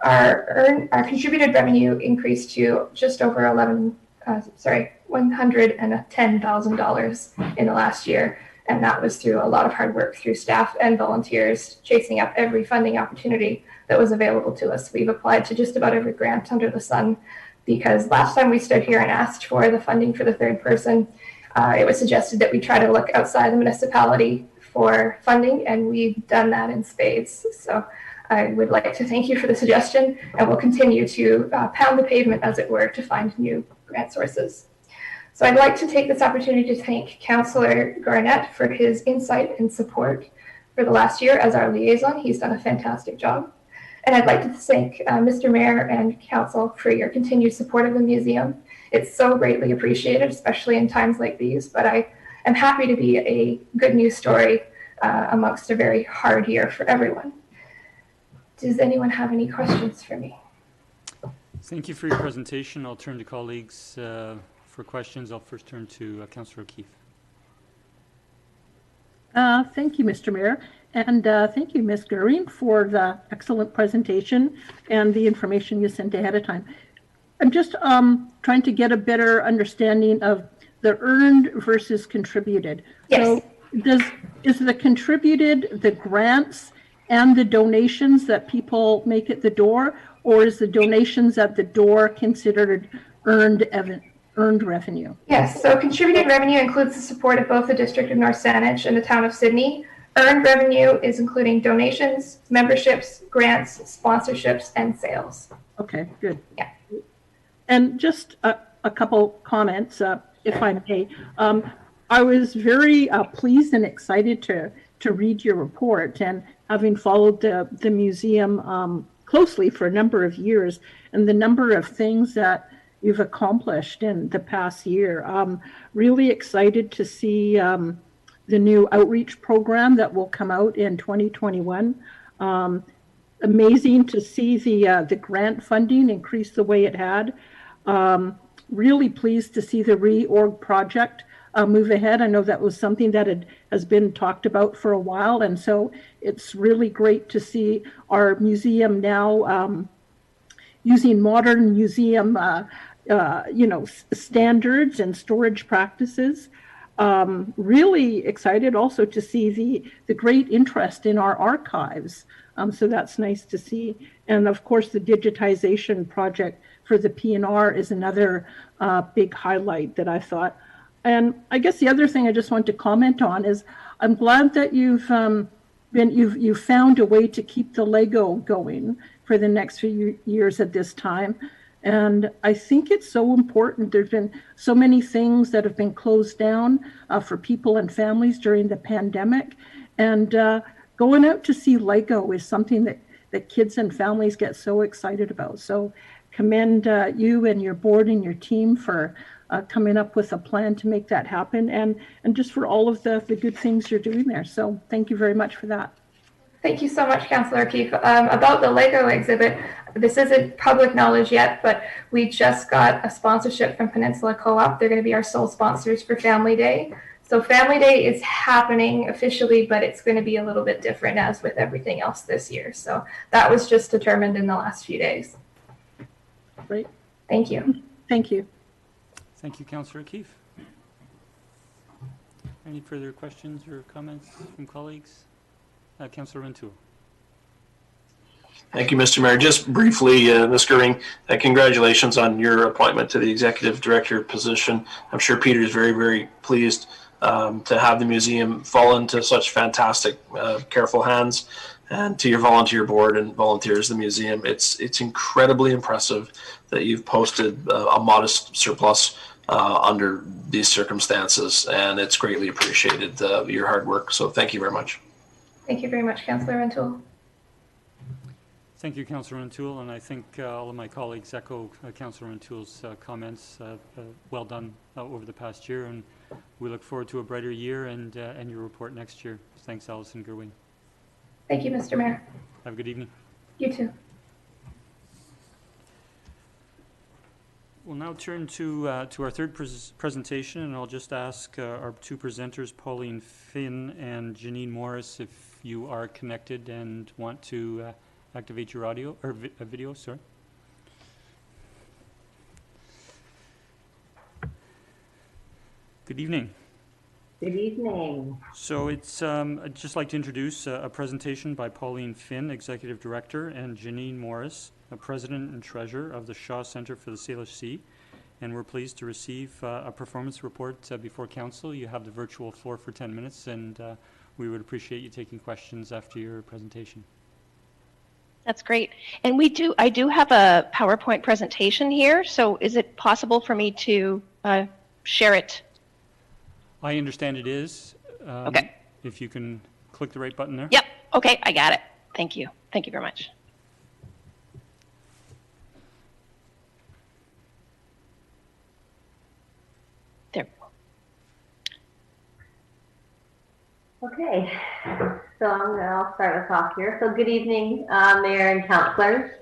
our contributed revenue increased to just over $110,000 in the last year. And that was through a lot of hard work through staff and volunteers chasing up every funding opportunity that was available to us. We've applied to just about every grant under the sun, because last time we stood here and asked for the funding for the third person, it was suggested that we try to look outside the municipality for funding, and we've done that in spades. So I would like to thank you for the suggestion, and we'll continue to pound the pavement, as it were, to find new grant sources. So I'd like to take this opportunity to thank Councillor Garnett for his insight and support for the last year as our liaison. He's done a fantastic job. And I'd like to thank Mr. Mayor and Council for your continued support of the museum. It's so greatly appreciated, especially in times like these, but I am happy to be a good news story amongst a very hard year for everyone. Does anyone have any questions for me?
Thank you for your presentation. I'll turn to colleagues for for questions. I'll first turn to Councillor O'Keefe.
Thank you, Mr. Mayor, and thank you, Ms. Goering, for the excellent presentation and the information you sent ahead of time. I'm just trying to get a better understanding of the earned versus contributed.
Yes.
So is the contributed the grants and the donations that people make at the door, or is the donations at the door considered earned revenue?
Yes, so contributed revenue includes the support of both the District of North Saanich and the Town of Sydney. Earned revenue is including donations, memberships, grants, sponsorships, and sales.
Okay, good.
Yeah.
And just a couple comments, if I may. I was very pleased and excited to read your report, and having followed the museum closely for a number of years, and the number of things that you've accomplished in the past year. Really excited to see the new outreach program that will come out in 2021. Amazing to see the grant funding increase the way it had. Really pleased to see the reorg project move ahead. I know that was something that has been talked about for a while, and so it's really great to see our museum now using modern museum standards and storage practices. Really excited also to see the great interest in our archives. So that's nice to see. And of course, the digitization project for the PNR is another big highlight that I thought. And I guess the other thing I just want to comment on is I'm glad that you've found a way to keep the Lego going for the next few years at this time. And I think it's so important. There's been so many things that have been closed down for people and families during the pandemic. And going out to see Lego is something that kids and families get so excited about. So commend you and your board and your team for coming up with a plan to make that happen, and just for all of the good things you're doing there. So thank you very much for that.
Thank you so much, Councillor O'Keefe. About the Lego exhibit, this isn't public knowledge yet, but we just got a sponsorship from Peninsula Co-op. They're going to be our sole sponsors for Family Day. So Family Day is happening officially, but it's going to be a little bit different as with everything else this year. So that was just determined in the last few days.
Great.
Thank you.
Thank you.
Thank you, Councillor O'Keefe. Any further questions or comments from colleagues? Councillor Rintoul.
Thank you, Mr. Mayor. Just briefly, Ms. Goering, congratulations on your appointment to the executive director position. I'm sure Peter is very, very pleased to have the museum fall into such fantastic, careful hands. And to your volunteer board and volunteers, the museum, it's incredibly impressive that you've posted a modest surplus under these circumstances, and it's greatly appreciated, your hard work. So thank you very much.
Thank you very much, Councillor Rintoul.
Thank you, Councillor Rintoul, and I think all of my colleagues echo Councillor Rintoul's comments. Well done over the past year, and we look forward to a brighter year and your report next year. Thanks, Alison Gerwin.
Thank you, Mr. Mayor.
Have a good evening.
You too.
We'll now turn to our third presentation, and I'll just ask our two presenters, Pauline Finn and Janine Morris, if you are connected and want to activate your audio or video. Sorry. Good evening.
Good evening.
So it's I'd just like to introduce a presentation by Pauline Finn, Executive Director, and Janine Morris, President and Treasurer of the Shaw Centre for the Salish Sea. And we're pleased to receive a performance report before Council. You have the virtual floor for 10 minutes, and we would appreciate you taking questions after your presentation.
That's great. And I do have a PowerPoint presentation here, so is it possible for me to share it?
I understand it is.
Okay.
If you can click the right button there.
Yep. Okay, I got it. Thank you. Thank you very much. There we go.
Okay, so I'll start us off here. So good evening, Mayor and Councillors.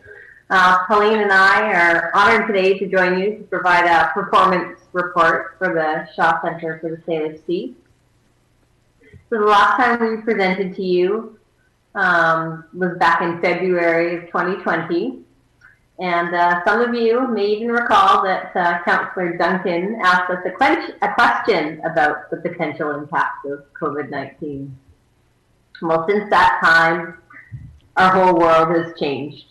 Pauline and I are honored today to join you to provide a performance report for the Shaw Center for the Salish Sea. So the last time we presented to you was back in February of 2020. And some of you may even recall that Councillor Duncan asked us a question about the potential impact of COVID-19. Well, since that time, our whole world has changed.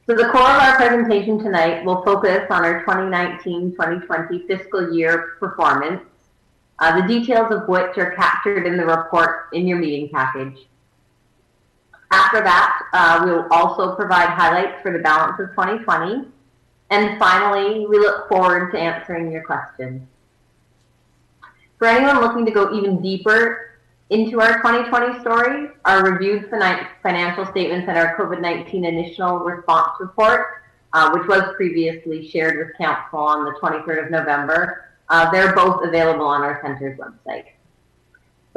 So the core of our presentation tonight will focus on our 2019-2020 fiscal year performance, the details of which are captured in the report in your meeting package. After that, we will also provide highlights for the balance of 2020. And finally, we look forward to answering your questions. For anyone looking to go even deeper into our 2020 story, our reviewed financial statements and our COVID-19 initial response report, which was previously shared with Council on the 23rd of November, they're both available on our center's website.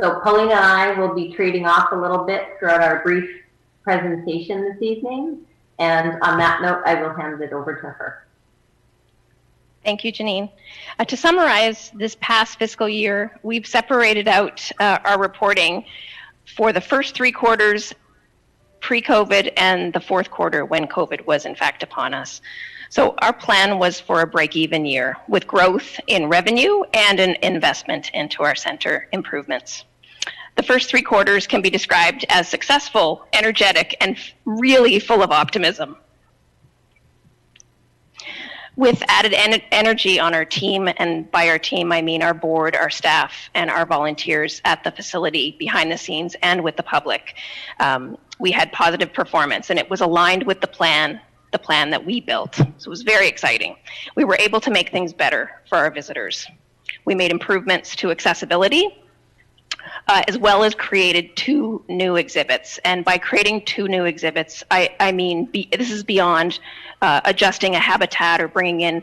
So Pauline and I will be trading off a little bit throughout our brief presentation this evening. And on that note, I will hand it over to her.
Thank you, Janine. To summarize this past fiscal year, we've separated out our reporting for the first 3 quarters pre-COVID and the 4th quarter when COVID was in fact upon us. So our plan was for a break-even year with growth in revenue and an investment into our center improvements. The first 3 quarters can be described as successful, energetic, and really full of optimism. With added energy on our team, and by our team I mean our board, our staff, and our volunteers at the facility behind the scenes and with the public. We had positive performance, and it was aligned with the plan that we built. So it was very exciting. We were able to make things better for our visitors. We made improvements to accessibility, as well as created 2 new exhibits. And by creating 2 new exhibits, I mean this is beyond adjusting a habitat or bringing in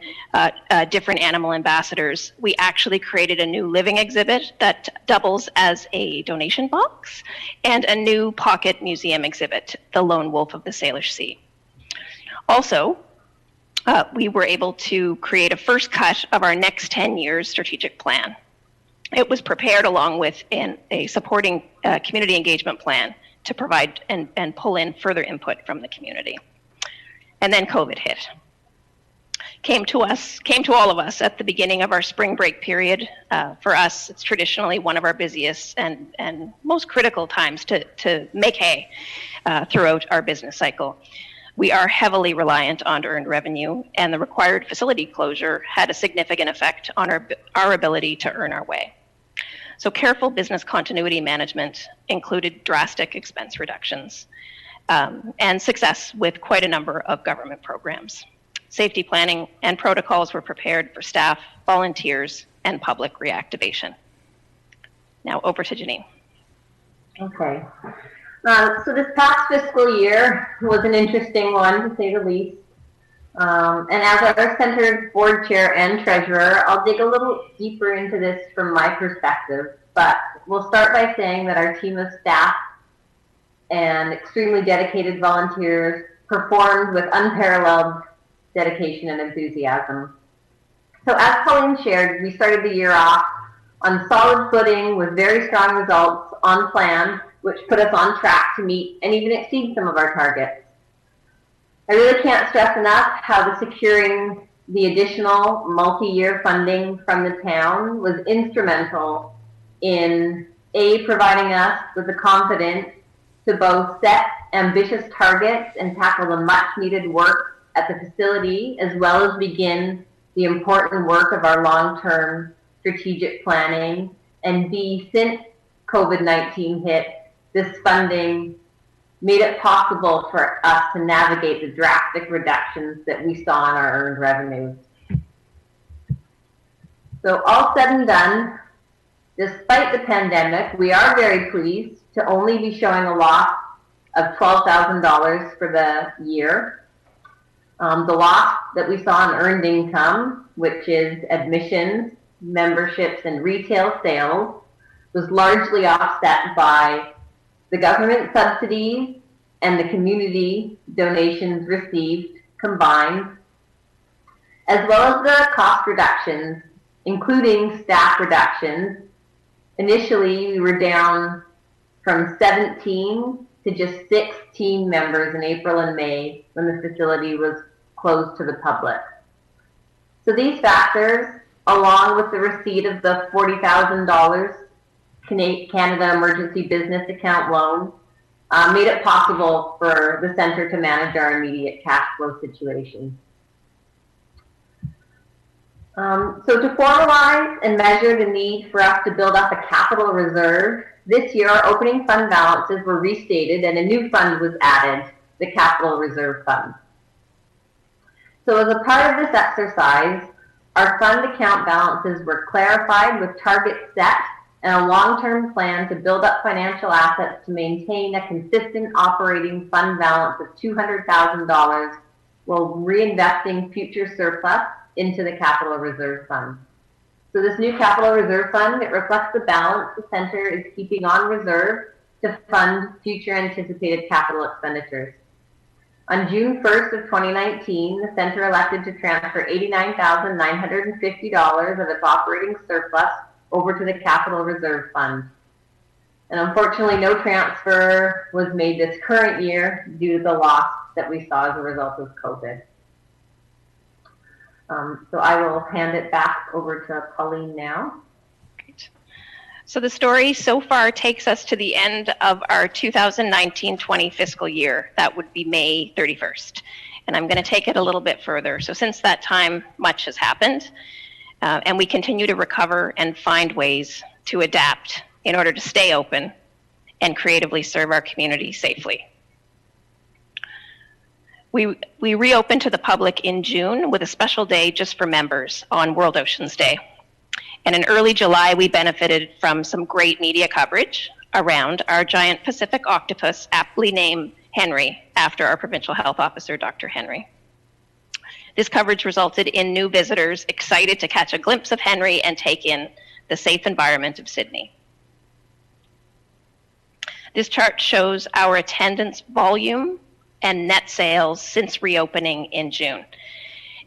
different animal ambassadors. We actually created a new living exhibit that doubles as a donation box and a new pocket museum exhibit, The Lone Wolf of the Salish Sea. Also, we were able to create a first cut of our next 10 years strategic plan. It was prepared along with a supporting community engagement plan to provide and pull in further input from the community. And then COVID hit. Came to all of us at the beginning of our spring break period. For us, it's traditionally one of our busiest and most critical times to make hay throughout our business cycle. We are heavily reliant on earned revenue, and the required facility closure had a significant effect on our ability to earn our way. So careful business continuity management included drastic expense reductions and success with quite a number of government programs. Safety planning and protocols were prepared for staff, volunteers, and public reactivation. Now over to Janine.
Okay. So this past fiscal year was an interesting one, to say the least. And as our center board chair and treasurer, I'll dig a little deeper into this from my perspective. But we'll start by saying that our team of staff and extremely dedicated volunteers performed with unparalleled dedication and enthusiasm. So as Pauline shared, we started the year off on solid footing with very strong results on plan, which put us on track to meet and even exceed some of our targets. I really can't stress enough how the securing the additional multi-year funding from the town was instrumental in providing us with the confidence to both set ambitious targets and tackle the much needed work at the facility, as well as begin the important work of our long-term strategic planning. And B, since COVID-19 hit, this funding made it possible for us to navigate the drastic reductions that we saw in our earned revenues. So all said and done, despite the pandemic, we are very pleased to only be showing a loss of $12,000 for the year. The loss that we saw in earned income, which is admissions, memberships, and retail sales, was largely offset by the government subsidies and the community donations received combined, as well as the cost reductions, including staff reductions. Initially, we were down from 17 to just 6 team members in April and May when the facility was closed to the public. So these factors, along with the receipt of the $40,000 Canada Emergency Business Account loan, made it possible for the center to manage our immediate cash flow situation. So to formalize and measure the need for us to build up a capital reserve, this year our opening fund balances were restated and a new fund was added, the Capital Reserve Fund. So as a part of this exercise, our fund account balances were clarified with targets set and a long-term plan to build up financial assets to maintain a consistent operating fund balance of $200,000 while reinvesting future surplus into the Capital Reserve Fund. So this new Capital Reserve Fund, it reflects the balance the center is keeping on reserve to fund future anticipated capital expenditures. On June 1st of 2019, the center elected to transfer $89,950 of its operating surplus over to the Capital Reserve Fund. And unfortunately, no transfer was made this current year due to the loss that we saw as a result of COVID. So I will hand it back over to Pauline now.
Great. So the story so far takes us to the end of our 2019-20 fiscal year. That would be May 31st. And I'm going to take it a little bit further. So since that time, much has happened. And we continue to recover and find ways to adapt in order to stay open and creatively serve our community safely. We reopened to the public in June with a special day just for members on World Oceans Day. And in early July, we benefited from some great media coverage around our giant Pacific octopus, aptly named Henry, after our provincial health officer, Dr. Henry. This coverage resulted in new visitors excited to catch a glimpse of Henry and take in the safe environment of Sydney. This chart shows our attendance volume and net sales since reopening in June.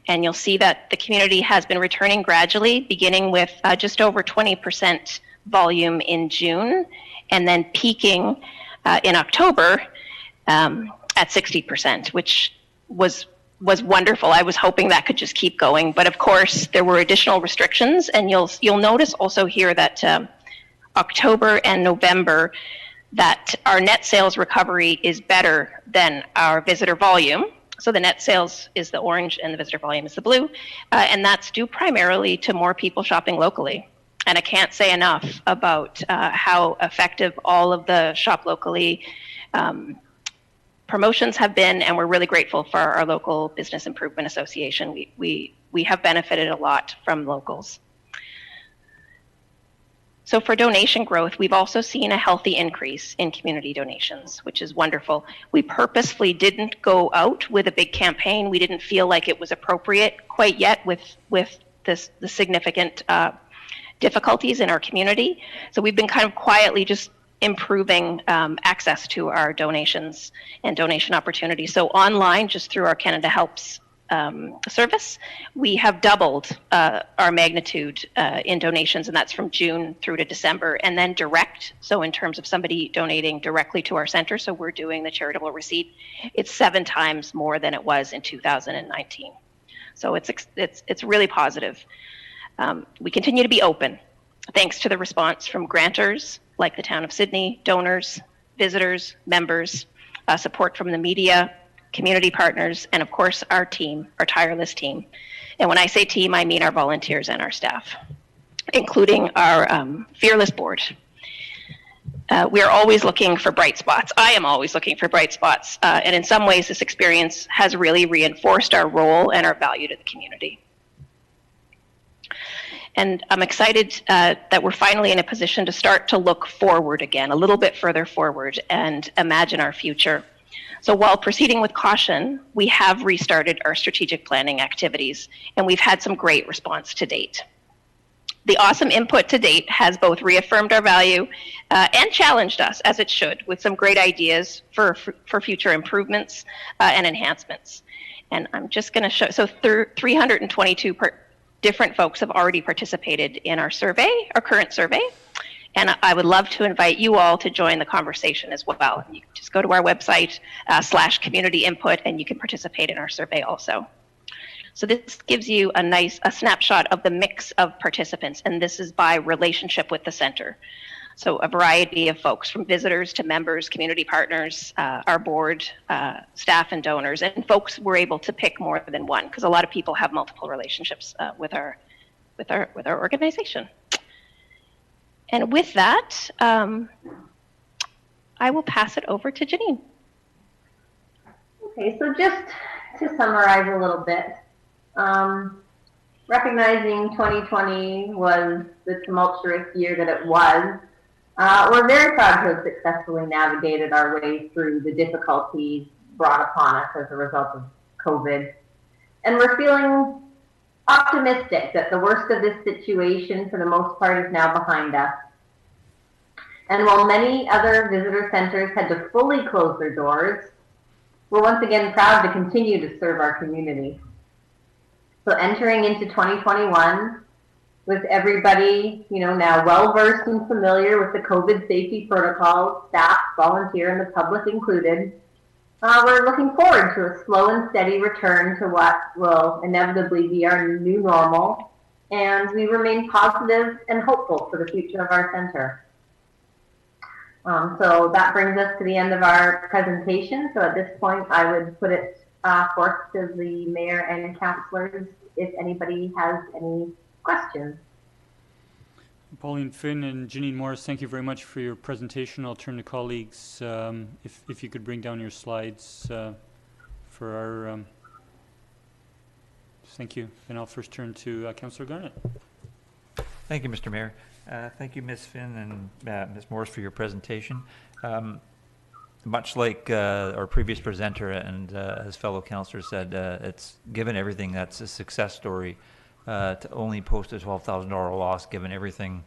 And you'll see that the community has been returning gradually, beginning with just over 20% volume in June, and then peaking in October at 60%, which was wonderful. I was hoping that could just keep going, but of course there were additional restrictions, and you'll notice also here that October and November, that our net sales recovery is better than our visitor volume. So the net sales is the orange and the visitor volume is the blue. And that's due primarily to more people shopping locally. And I can't say enough about how effective all of the Shop Locally promotions have been, and we're really grateful for our local Business Improvement Association. We have benefited a lot from locals. So for donation growth, we've also seen a healthy increase in community donations, which is wonderful. We purposefully didn't go out with a big campaign. We didn't feel like it was appropriate quite yet with the significant difficulties in our community. So we've been kind of quietly just improving access to our donations and donation opportunities. So online, just through our Canada Helps service, we have doubled our magnitude in donations, and that's from June through to December. And then direct, so in terms of somebody donating directly to our center, so we're doing the charitable receipt, it's 7 times more than it was in 2019. So it's really positive. We continue to be open, thanks to the response from grantors like the Town of Sydney, donors, visitors, members, support from the media, community partners, and of course our team, our tireless team. And when I say team, I mean our volunteers and our staff, including our fearless board. We are always looking for bright spots. I am always looking for bright spots. And in some ways, this experience has really reinforced our role and our value to the community. And I'm excited that we're finally in a position to start to look forward again, a little bit further forward, and imagine our future. So while proceeding with caution, we have restarted our strategic planning activities, and we've had some great response to date. The awesome input to date has both reaffirmed our value and challenged us, as it should, with some great ideas for future improvements and enhancements. And I'm just going to show, so 322 different folks have already participated in our survey, our current survey. And I would love to invite you all to join the conversation as well. You can just go to our website /community input and you can participate in our survey also. So this gives you a snapshot of the mix of participants, and this is by relationship with the center. So a variety of folks, from visitors to members, community partners, our board, staff and donors, and folks were able to pick more than one because a lot of people have multiple relationships with our organization. And with that, I will pass it over to Janine.
Okay, so just to summarize a little bit, recognizing 2020 was the tumultuous year that it was, we're very proud to have successfully navigated our way through the difficulties brought upon us as a result of COVID. And we're feeling optimistic that the worst of this situation, for the most part, is now behind us. And while many other visitor centers had to fully close their doors, we're once again proud to continue to serve our community. So entering into 2021, with everybody, now well-versed and familiar with the COVID safety protocols, staff, volunteer, and the public included, we're looking forward to a slow and steady return to what will inevitably be our new normal, and we remain positive and hopeful for the future of our center. So that brings us to the end of our presentation. So at this point, I would put it forth to the mayor and councillors if anybody has any questions.
Pauline Finn and Janine Morris, thank you very much for your presentation. I'll turn to colleagues if you could bring down your slides for our. Thank you, and I'll first turn to Councillor Garnett.
Thank you, Mr. Mayor. Thank you, Ms. Finn and Ms. Morris, for your presentation. Much like our previous presenter and his fellow councillor said, it's given everything that's a success story to only post a $12,000 loss, given everything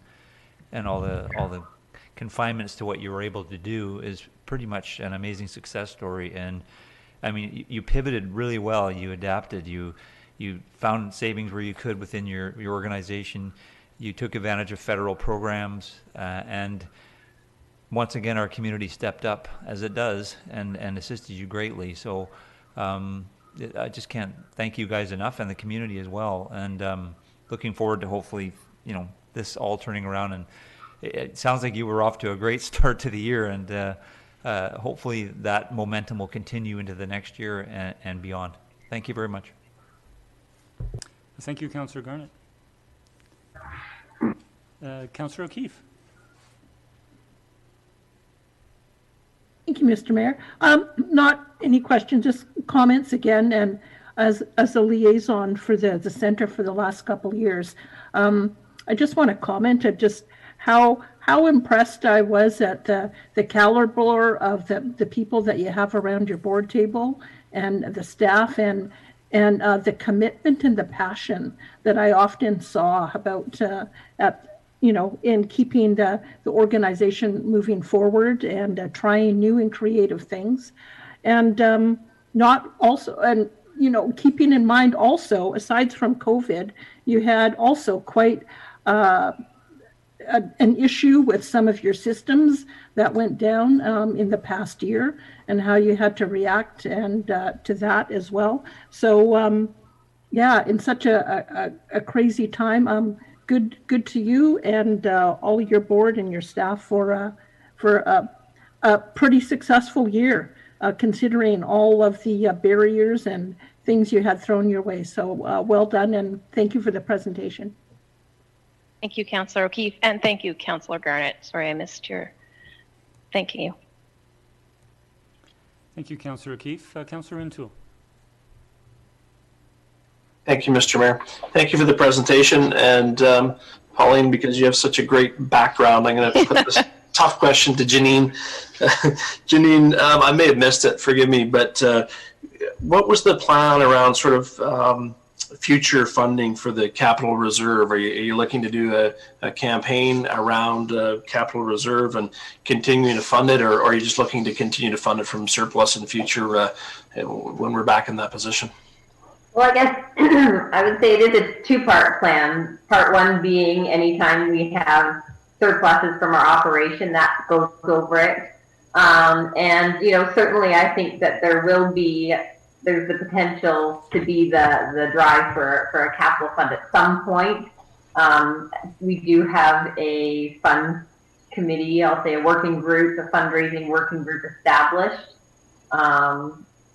and all the confinements to what you were able to do, is pretty much an amazing success story. And I mean, you pivoted really well. You adapted. You found savings where you could within your organization. You took advantage of federal programs, and once again, our community stepped up, as it does, and assisted you greatly. So I just can't thank you guys enough, and the community as well. And looking forward to hopefully, this all turning around. And it sounds like you were off to a great start to the year, and hopefully that momentum will continue into the next year and beyond. Thank you very much.
Thank you, Councillor Garnett. Councillor O'Keefe.
Thank you, Mr. Mayor. Not any questions, just comments again. And as a liaison for the center for the last couple of years, I just want to comment at just how impressed I was at the caliber of the people that you have around your board table and the staff and the commitment and the passion that I often saw about in keeping the organization moving forward and trying new and creative things, and keeping in mind also, aside from COVID, you had also quite an issue with some of your systems that went down in the past year, and how you had to react and to that as well. So in such a crazy time, good to you and all of your board and your staff for a pretty successful year, considering all of the barriers and things you had thrown your way. So well done, and thank you for the presentation.
Thank you, Councillor O'Keefe, and thank you, Councillor Garnett. Sorry, I missed your thanking you.
Thank you, Councillor O'Keefe. Councillor Rintoul.
Thank you, Mr. Mayor. Thank you for the presentation. And Pauline, because you have such a great background, I'm going to put this tough question to Janine. Janine, I may have missed it, forgive me, but what was the plan around sort of future funding for the capital reserve? Are you looking to do a campaign around capital reserve and continuing to fund it, or are you just looking to continue to fund it from surplus in the future when we're back in that position?
Well, I guess I would say it is a two-part plan. Part one being anytime we have surpluses from our operation, that goes over it. And, you know, certainly I think that there's the potential to be the drive for a capital fund at some point. We do have a fund committee, I'll say a working group, a fundraising working group established.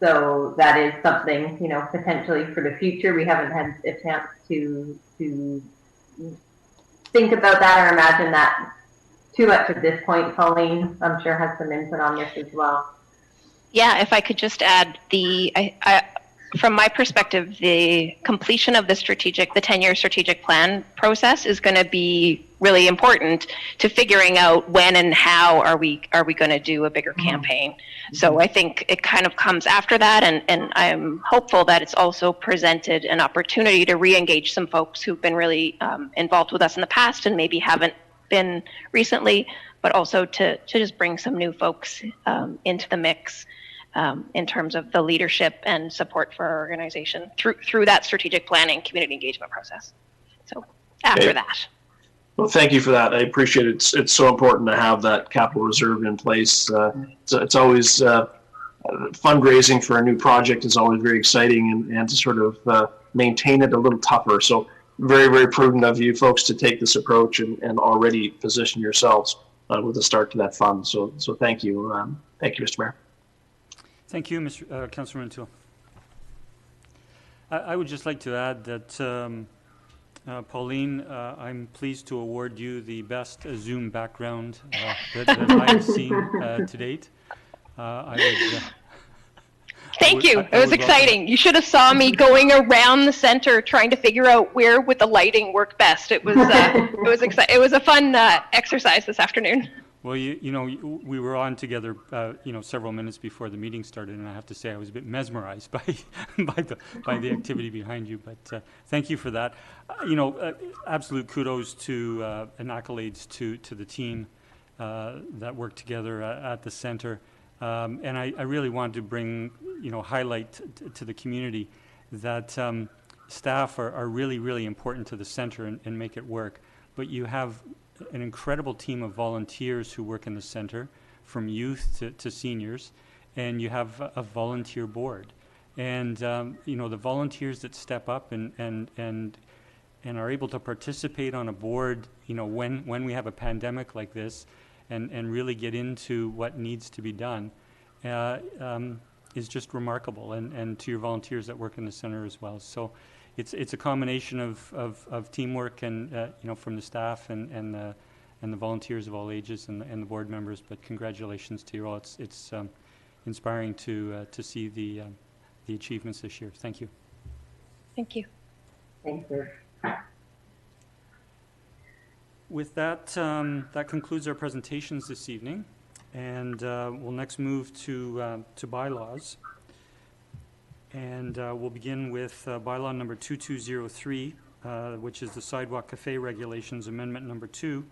So that is something, you know, potentially for the future. We haven't had a chance to think about that or imagine that too much at this point. Pauline, I'm sure, has some input on this as well.
Yeah, if I could just add, from my perspective, the completion of the 10-year strategic plan process is going to be really important to figuring out when and how are we going to do a bigger campaign. So I think it kind of comes after that, and I'm hopeful that it's also presented an opportunity to re-engage some folks who've been really involved with us in the past and maybe haven't been recently, but also to just bring some new folks into the mix. In terms of the leadership and support for our organization through that strategic planning community engagement process. So after that.
Well, thank you for that. I appreciate it. It's so important to have that capital reserve in place. It's always fundraising for a new project is always very exciting, and to sort of maintain it a little tougher. So very, very prudent of you folks to take this approach and already position yourselves with a start to that fund. So thank you. Thank you, Mr. Mayor.
Thank you, Councilor Rintoul. I would just like to add that, Pauline, I'm pleased to award you the best Zoom background that I've seen to date.
Thank you. It was exciting. You should have saw me going around the center trying to figure out where would the lighting work best. It was it was exciting. It was a fun exercise this afternoon.
Well, you know, we were on together, you know, several minutes before the meeting started, and I have to say I was a bit mesmerized by the activity behind you. But thank you for that. You know, absolute kudos to and accolades to the team that worked together at the center. And I really wanted to bring, you know, highlight to the community that staff are really, really important to the center and make it work. But you have an incredible team of volunteers who work in the center, from youth to seniors, and you have a volunteer board. And you know, the volunteers that step up and are able to participate on a board, you know, when we have a pandemic like this, and really get into what needs to be done, is just remarkable. And to your volunteers that work in the center as well. So it's a combination of teamwork and you know, from the staff and the volunteers of all ages and the board members. But congratulations to you all. It's inspiring to see the achievements this year. Thank you.
Thank you.
Thank you.
With that, that concludes our presentations this evening, and we'll next move to bylaws. And we'll begin with bylaw number 2203, which is the Sidewalk Cafe Regulations Amendment number 2.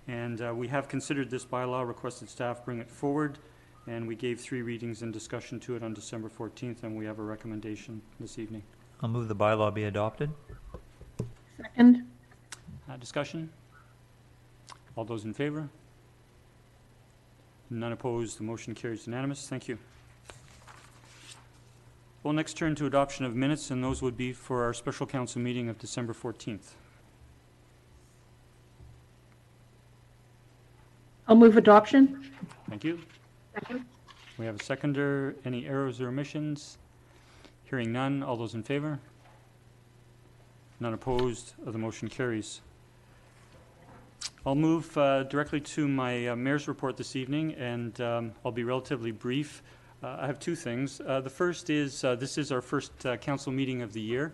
And we have considered this bylaw, requested staff bring it forward, and we gave 3 readings and discussion to it on December 14th, and we have a recommendation this evening.
I'll move the bylaw be adopted.
Second.
Discussion? All those in favor? None opposed. The motion carries unanimous. Thank you. We'll next turn to adoption of minutes, and those would be for our special council meeting of December 14th.
I'll move adoption.
Thank you.
Second.
We have a seconder. Any errors or omissions? Hearing none. All those in favor? None opposed. The motion carries. I'll move directly to my mayor's report this evening, and I'll be relatively brief. I have 2 things. The first is this is our first council meeting of the year,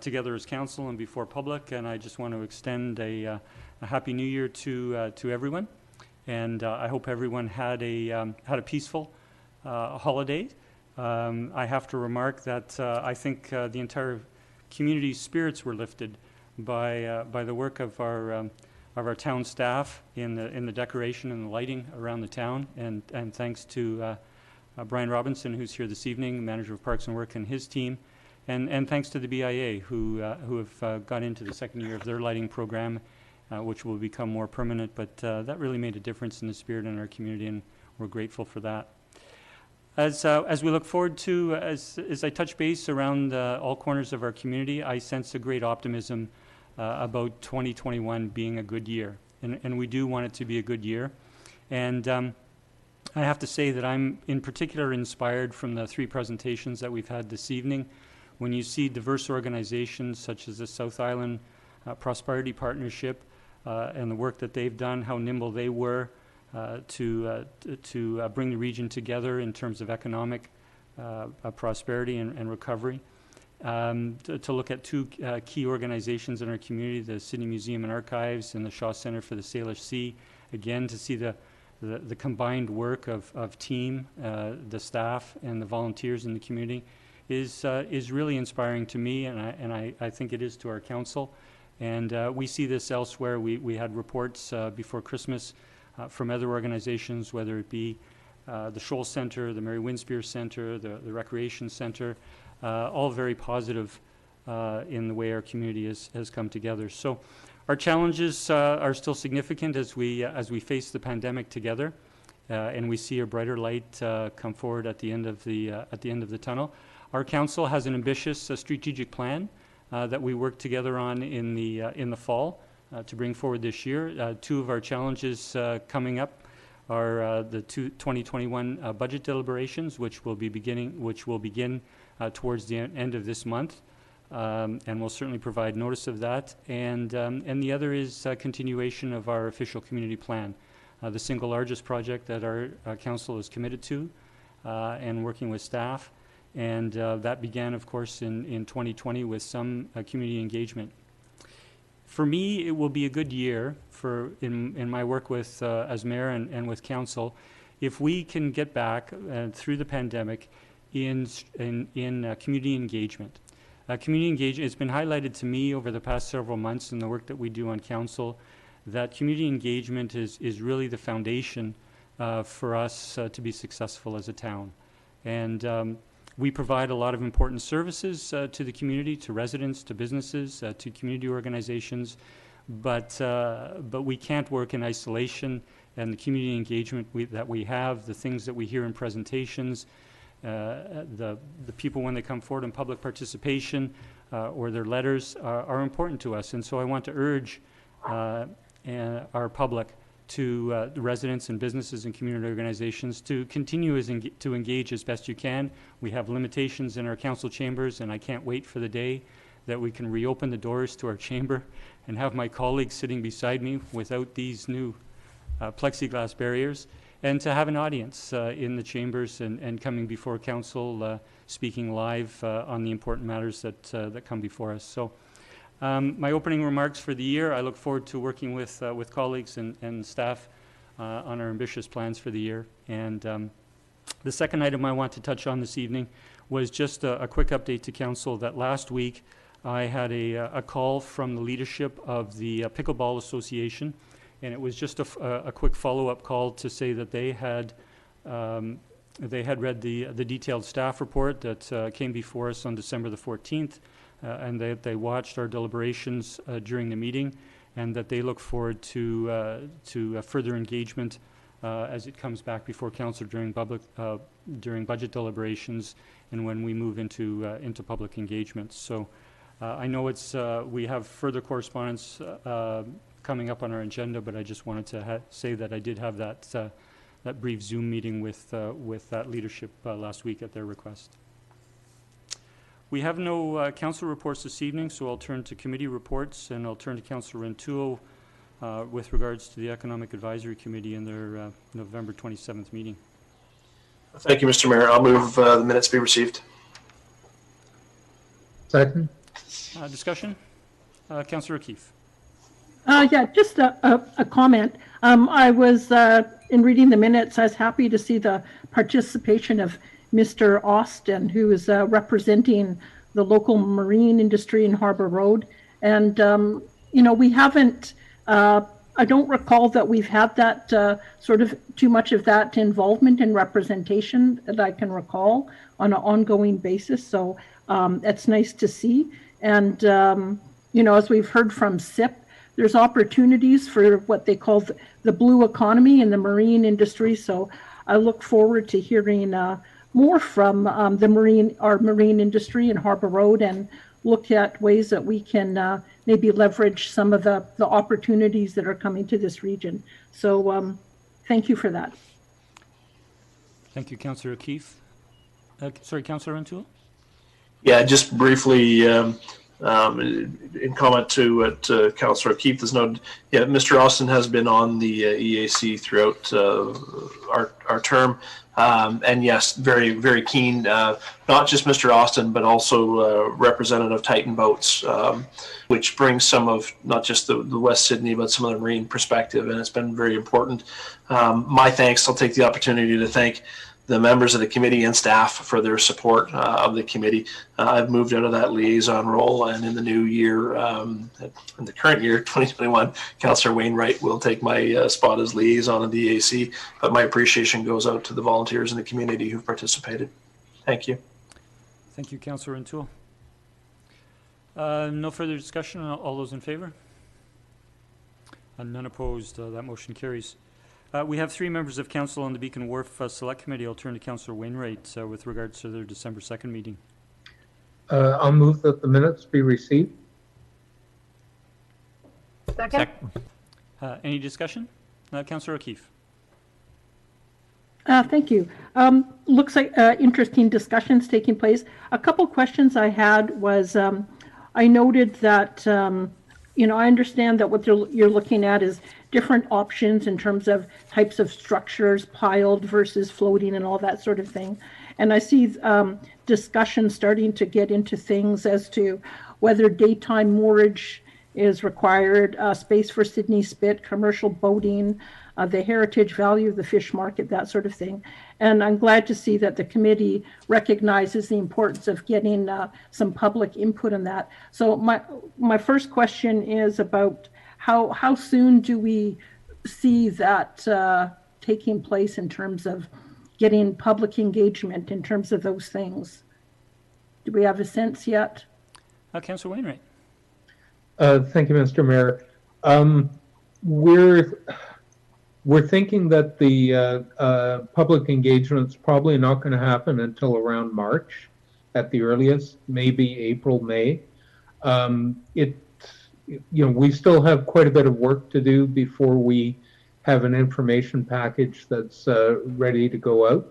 together as council and before public, and I just want to extend a happy new year to everyone, and I hope everyone had a peaceful holiday. I have to remark that I think the entire community spirits were lifted by the work of our town staff in the decoration and the lighting around the town, and thanks to Brian Robinson, who's here this evening, manager of Parks and Work, and his team, and thanks to the BIA, who have got into the second year of their lighting program, which will become more permanent. But that really made a difference in the spirit in our community, and we're grateful for that. As we look forward to, as I touch base around all corners of our community, I sense a great optimism about 2021 being a good year, and we do want it to be a good year. And I have to say that I'm in particular inspired from the three presentations that we've had this evening. When you see diverse organizations such as the South Island Prosperity Partnership and the work that they've done, how nimble they were to bring the region together in terms of economic prosperity and recovery. To look at two key organizations in our community, the Sydney Museum and Archives and the Shaw Centre for the Salish Sea, again to see the combined work of team, the staff and the volunteers in the community is really inspiring to me, and I think it is to our council. And we see this elsewhere. We had reports before Christmas from other organizations, whether it be the Shoal Centre, the Mary Winspear Centre, the Recreation Centre, all very positive in the way our community has come together. So our challenges are still significant as we face the pandemic together, and we see a brighter light come forward at the end of the tunnel. Our council has an ambitious strategic plan that we worked together on in the fall to bring forward this year. Two of our challenges coming up are the 2021 budget deliberations, which will begin towards the end of this month, and we'll certainly provide notice of that. And the other is continuation of our official community plan, the single largest project that our council is committed to, and working with staff. And that began, of course, in 2020 with some community engagement. For me, it will be a good year in my work with as mayor and with council if we can get back through the pandemic in community engagement. Community engagement, it's been highlighted to me over the past several months in the work that we do on council that community engagement is really the foundation for us to be successful as a town. And we provide a lot of important services to the community, to residents, to businesses, to community organizations, but we can't work in isolation. And the community engagement that we have, the things that we hear in presentations, the people when they come forward in public participation or their letters are important to us. And so I want to urge our public to the residents and businesses and community organizations to continue to engage as best you can. We have limitations in our council chambers, and I can't wait for the day that we can reopen the doors to our chamber and have my colleagues sitting beside me without these new plexiglass barriers, and to have an audience in the chambers and coming before council, speaking live on the important matters that come before us. So my opening remarks for the year, I look forward to working with colleagues and staff on our ambitious plans for the year. And the second item I want to touch on this evening was just a quick update to council that last week I had a call from the leadership of the Pickleball Association, and it was just a quick follow-up call to say that they had read the detailed staff report that came before us on December the 14th, and they watched our deliberations during the meeting, and that they look forward to further engagement as it comes back before council during budget deliberations and when we move into public engagement. So I know we have further correspondence coming up on our agenda, but I just wanted to say that I did have that brief Zoom meeting with that leadership last week at their request. We have no council reports this evening, so I'll turn to committee reports, and I'll turn to Councillor Rentuo with regards to the Economic Advisory Committee in their November 27th meeting.
Thank you, Mr. Mayor. I'll move the minutes be received.
Second.
Discussion? Councillor O'Keefe.
Yeah, just a comment. I was, in reading the minutes, I was happy to see the participation of Mr. Austin, who is representing the local marine industry in Harbor Road. And, we haven't, I don't recall that we've had that sort of too much of that involvement and representation that I can recall on an ongoing basis. So it's nice to see. And, as we've heard from SIP, there's opportunities for what they call the blue economy in the marine industry. So I look forward to hearing more from our marine industry in Harbor Road, and look at ways that we can maybe leverage some of the opportunities that are coming to this region. So thank you for that.
Thank you, Councillor O'Keefe. Sorry, Councillor O'Toole?
Yeah, just briefly, in comment to what Councillor O'Keefe has noted, yeah, Mr. Austin has been on the EAC throughout our term. And yes, very, very keen, not just Mr. Austin, but also Representative Titan Boats, which brings some of not just the West Sydney, but some of the marine perspective, and it's been very important. My thanks, I'll take the opportunity to thank the members of the committee and staff for their support of the committee. I've moved out of that liaison role, and in the new year, in the current year, 2021, Councillor Wainwright will take my spot as liaison of the EAC, but my appreciation goes out to the volunteers in the community who've participated. Thank you.
Thank you, Councillor O'Toole. No further discussion. All those in favor? None opposed. That motion carries. We have 3 members of council on the Beacon Wharf Select Committee. I'll turn to Councillor Wainwright with regards to their December 2nd meeting.
I'll move that the minutes be received.
Second.
Any discussion? Councillor O'Keefe.
Thank you. Looks like interesting discussions taking place. A couple questions I had was, I noted that, I understand that what you're looking at is different options in terms of types of structures, piled versus floating and all that sort of thing. And I see discussion starting to get into things as to whether daytime moorage is required, space for Sydney Spit, commercial boating, the heritage value of the fish market, that sort of thing. And I'm glad to see that the committee recognizes the importance of getting some public input on that. So my first question is about how soon do we see that taking place in terms of getting public engagement in terms of those things? Do we have a sense yet?
Councillor Wainwright.
Thank you, Mr. Mayor. We're thinking that the public engagement's probably not going to happen until around March at the earliest, maybe April, May. We still have quite a bit of work to do before we have an information package that's ready to go out.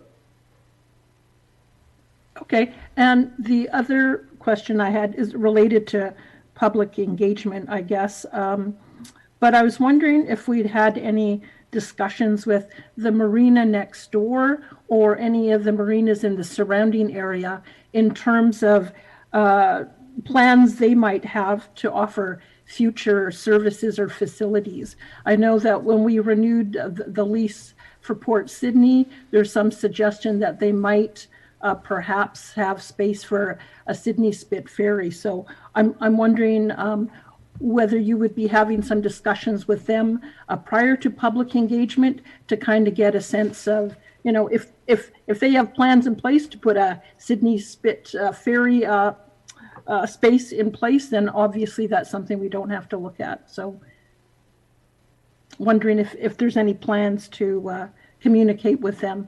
Okay, and the other question I had is related to public engagement, I guess. But I was wondering if we'd had any discussions with the marina next door or any of the marinas in the surrounding area in terms of plans they might have to offer future services or facilities. I know that when we renewed the lease for Port Sydney, there's some suggestion that they might perhaps have space for a Sydney Spit ferry. So I'm wondering whether you would be having some discussions with them prior to public engagement to kind of get a sense of, if they have plans in place to put a Sydney Spit ferry space in place, then obviously that's something we don't have to look at. So wondering if there's any plans to communicate with them.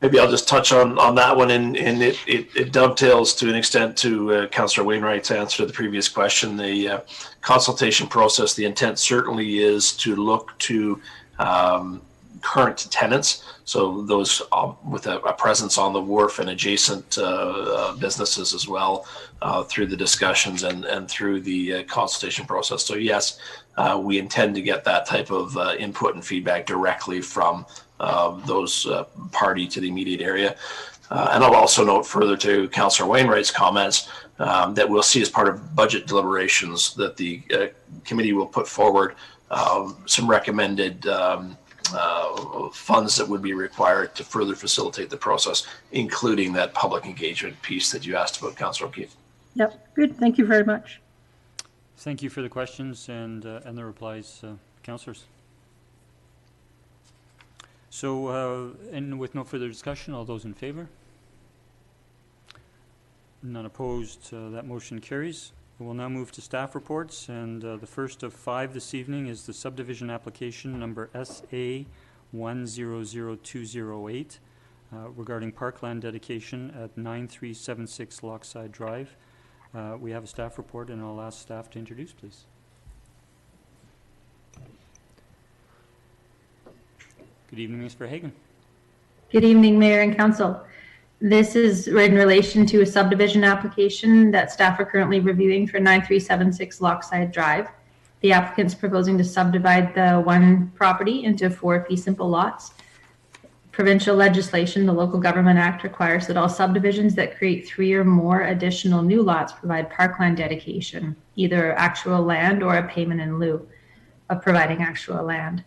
Maybe I'll just touch on that one, and it dovetails to an extent to Councillor Wainwright's answer to the previous question. The consultation process, the intent certainly is to look to current tenants, so those with a presence on the wharf and adjacent businesses as well, through the discussions and through the consultation process. So yes, we intend to get that type of input and feedback directly from those party to the immediate area. And I'll also note further to Councillor Wainwright's comments that we'll see as part of budget deliberations that the committee will put forward some recommended funds that would be required to further facilitate the process, including that public engagement piece that you asked about, Councillor O'Keefe.
Yep, good. Thank you very much.
Thank you for the questions and the replies, councillors. So, and with no further discussion, all those in favor? None opposed, that motion carries. We'll now move to staff reports, and the first of 5 this evening is the subdivision application number SA 1000208 regarding parkland dedication at 9376 Lochside Drive. We have a staff report, and I'll ask staff to introduce, please. Good evening, Ms. Verhagen.
Good evening, Mayor and Council. This is in relation to a subdivision application that staff are currently reviewing for 9376 Lochside Drive. The applicant's proposing to subdivide the one property into 4 fee simple lots. Provincial legislation, the Local Government Act, requires that all subdivisions that create 3 or more additional new lots provide parkland dedication, either actual land or a payment in lieu of providing actual land.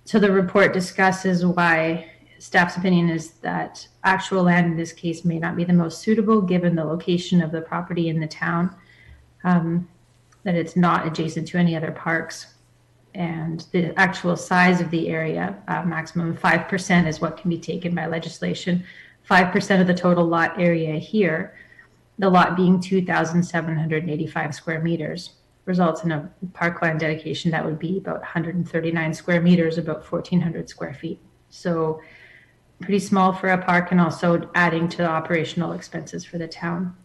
So the report discusses why staff's opinion is that actual land in this case may not be the most suitable given the location of the property in the town, that it's not adjacent to any other parks, and the actual size of the area, maximum 5% is what can be taken by legislation. 5% of the total lot area here, the lot being 2,785 square meters, results in a parkland dedication that would be about 139 square meters, about 1,400 square feet. So pretty small for a park, and also adding to the operational expenses for the town.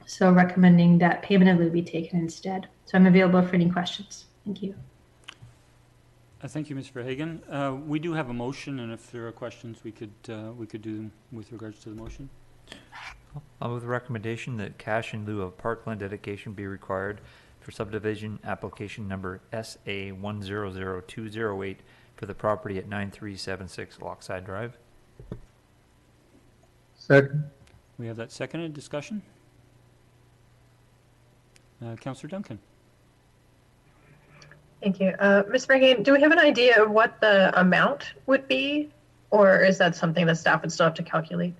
So recommending that payment in lieu be taken instead. So I'm available for any questions. Thank you.
Thank you, Ms. Verhagen. We do have a motion, and if there are questions, we could do them with regards to the motion.
I'll move the recommendation that cash in lieu of parkland dedication be required for subdivision application number SA 100208 for the property at 9376 Lochside Drive.
Second.
We have that seconded. Discussion? Councillor Duncan.
Thank you. Ms. Verhagen, do we have an idea of what the amount would be, or is that something that staff would still have to calculate?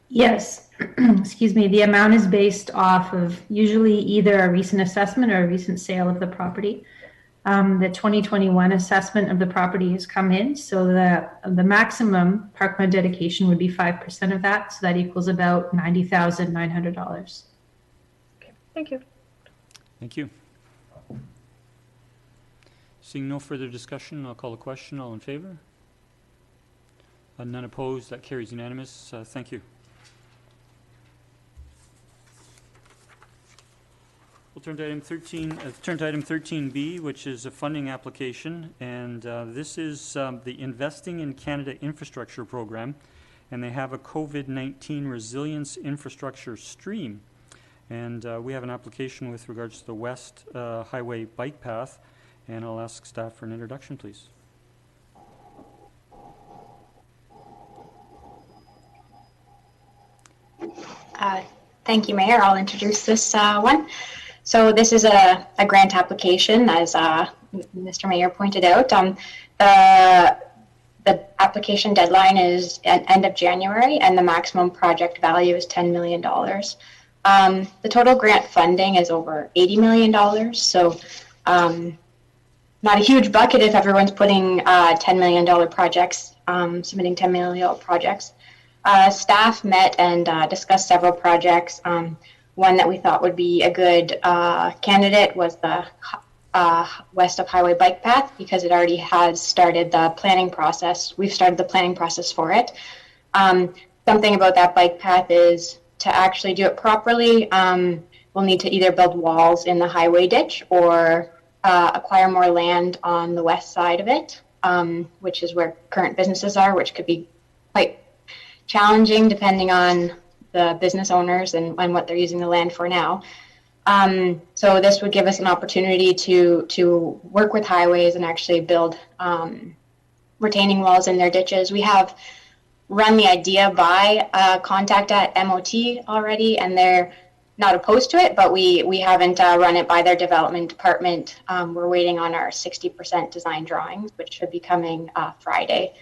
Yes, excuse me. The amount is based off of usually either a recent assessment or a recent sale of the property. The 2021 assessment of the property has come in, so the maximum parkland dedication would be 5% of that, so that equals about $90,900.
Okay, thank you.
Thank you. Seeing no further discussion, I'll call the question. All in favor? None opposed. That carries unanimous. Thank you. We'll turn to item 13. Turn to item 13B, which is a funding application, and this is the Investing in Canada Infrastructure Program, and they have a COVID-19 resilience infrastructure stream, and we have an application with regards to the West Highway Bike Path, and I'll ask staff for an introduction, please.
Thank you, Mayor. I'll introduce this one. So this is a grant application, as Mr. Mayor pointed out. The application deadline is at end of January, and the maximum project value is $10 million. The total grant funding is over $80 million, so not a huge bucket if everyone's putting $10 million projects, submitting $10 million projects. Staff met and discussed several projects. One that we thought would be a good candidate was the West of Highway Bike Path, because it already has started the planning process. We've started the planning process for it. Something about that bike path is to actually do it properly, we'll need to either build walls in the highway ditch or acquire more land on the west side of it, which is where current businesses are, which could be quite challenging depending on the business owners and what they're using the land for now. So this would give us an opportunity to work with highways and actually build retaining walls in their ditches. We have run the idea by contact at MOT already, and they're not opposed to it, but we haven't run it by their development department. We're waiting on our 60% design drawings, which should be coming Friday.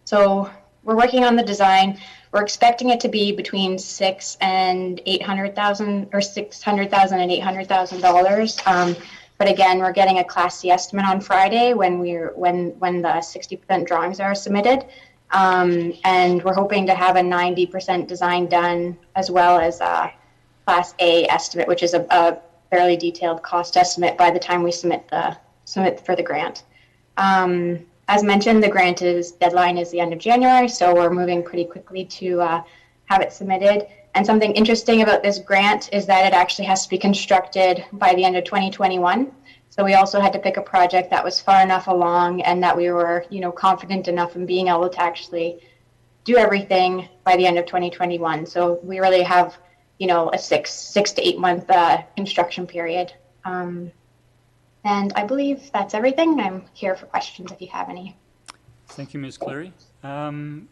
So we're working on the design. we're expecting it to be between $600,000 and $800,000, or $600,000 and $800,000. But again, we're getting a Class C estimate on Friday when the 60% drawings are submitted. And we're hoping to have a 90% design done, as well as a Class A estimate, which is a fairly detailed cost estimate by the time we submit for the grant. As mentioned, the grant deadline is the end of January, so we're moving pretty quickly to have it submitted. And something interesting about this grant is that it actually has to be constructed by the end of 2021. So we also had to pick a project that was far enough along and that we were, confident enough in being able to actually do everything by the end of 2021. So we really have, a six to 8 month construction period. And I believe that's everything. I'm here for questions if you have any.
Thank you, Ms. Clary.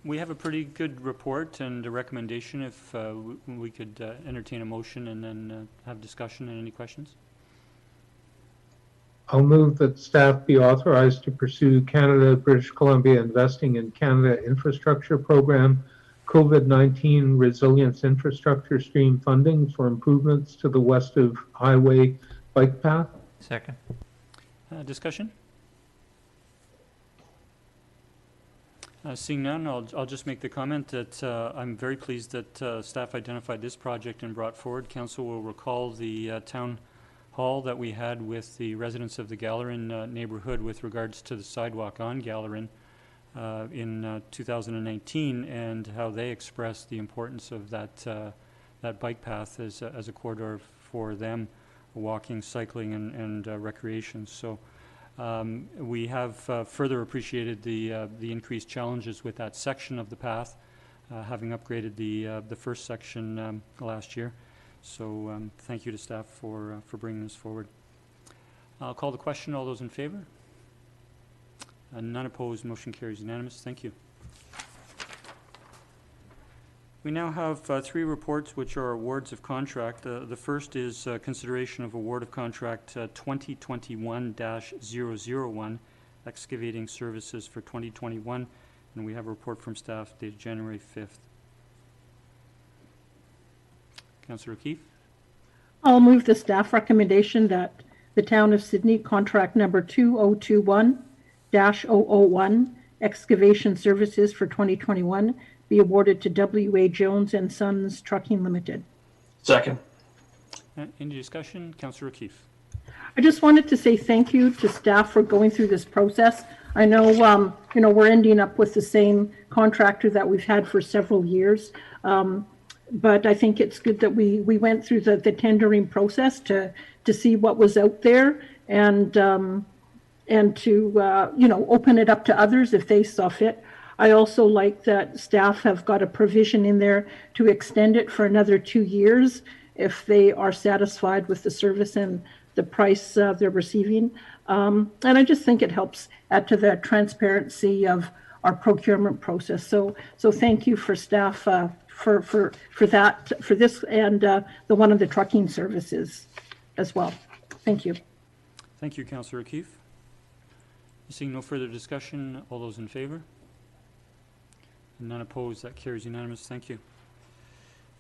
We have a pretty good report and a recommendation. If we could entertain a motion and then have discussion and any questions.
I'll move that staff be authorized to pursue Canada, British Columbia Investing in Canada Infrastructure Program COVID-19 Resilience Infrastructure Stream funding for improvements to the west of highway bike path.
Second.
Discussion? Seeing none, I'll just make the comment that I'm very pleased that staff identified this project and brought forward. Council will recall the town hall that we had with the residents of the Gallerin neighborhood with regards to the sidewalk on Gallerin in 2019, and how they expressed the importance of that bike path as a corridor for them, walking, cycling, and recreation. So we have further appreciated the increased challenges with that section of the path, having upgraded the first section last year. So thank you to staff for bringing this forward. I'll call the question. All those in favor? None opposed. Motion carries unanimous. Thank you. We now have 3 reports which are awards of contract. The first is consideration of award of contract 2021-001, excavating services for 2021, and we have a report from staff dated January 5th. Councillor O'Keefe.
I'll move the staff recommendation that the Town of Sydney contract number 2021-001, excavation services for 2021, be awarded to W.A. Jones and Sons Trucking Limited.
Second.
Any discussion? Councillor O'Keefe.
I just wanted to say thank you to staff for going through this process. I know, we're ending up with the same contractor that we've had for several years. But I think it's good that we went through the tendering process to see what was out there and to, open it up to others if they saw fit. I also like that staff have got a provision in there to extend it for another 2 years if they are satisfied with the service and the price they're receiving. And I just think it helps add to the transparency of our procurement process. So thank you for staff for this and the one of the trucking services as well. Thank you.
Thank you, Councillor O'Keefe. Seeing no further discussion, all those in favor? None opposed. That carries unanimous. Thank you.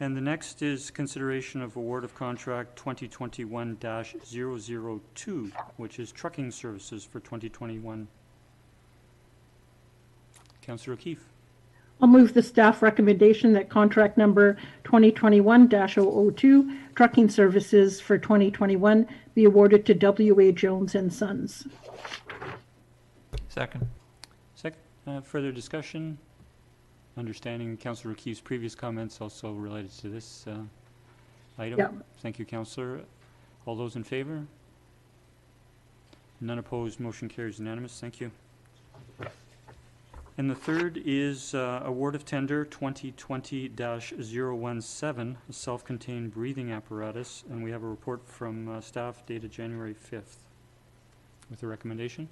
And the next is consideration of award of contract 2021-002, which is trucking services for 2021. Councillor O'Keefe.
I'll move the staff recommendation that contract number 2021-002, trucking services for 2021, be awarded to W.A. Jones and Sons.
Second.
Second. Further discussion? Understanding Councillor O'Keefe's previous comments also related to this item.
Yeah.
Thank you, Councillor. All those in favor? None opposed. Motion carries unanimous. Thank you. And the third is award of tender 2020-017, a self-contained breathing apparatus, and we have a report from staff dated January 5th with a recommendation.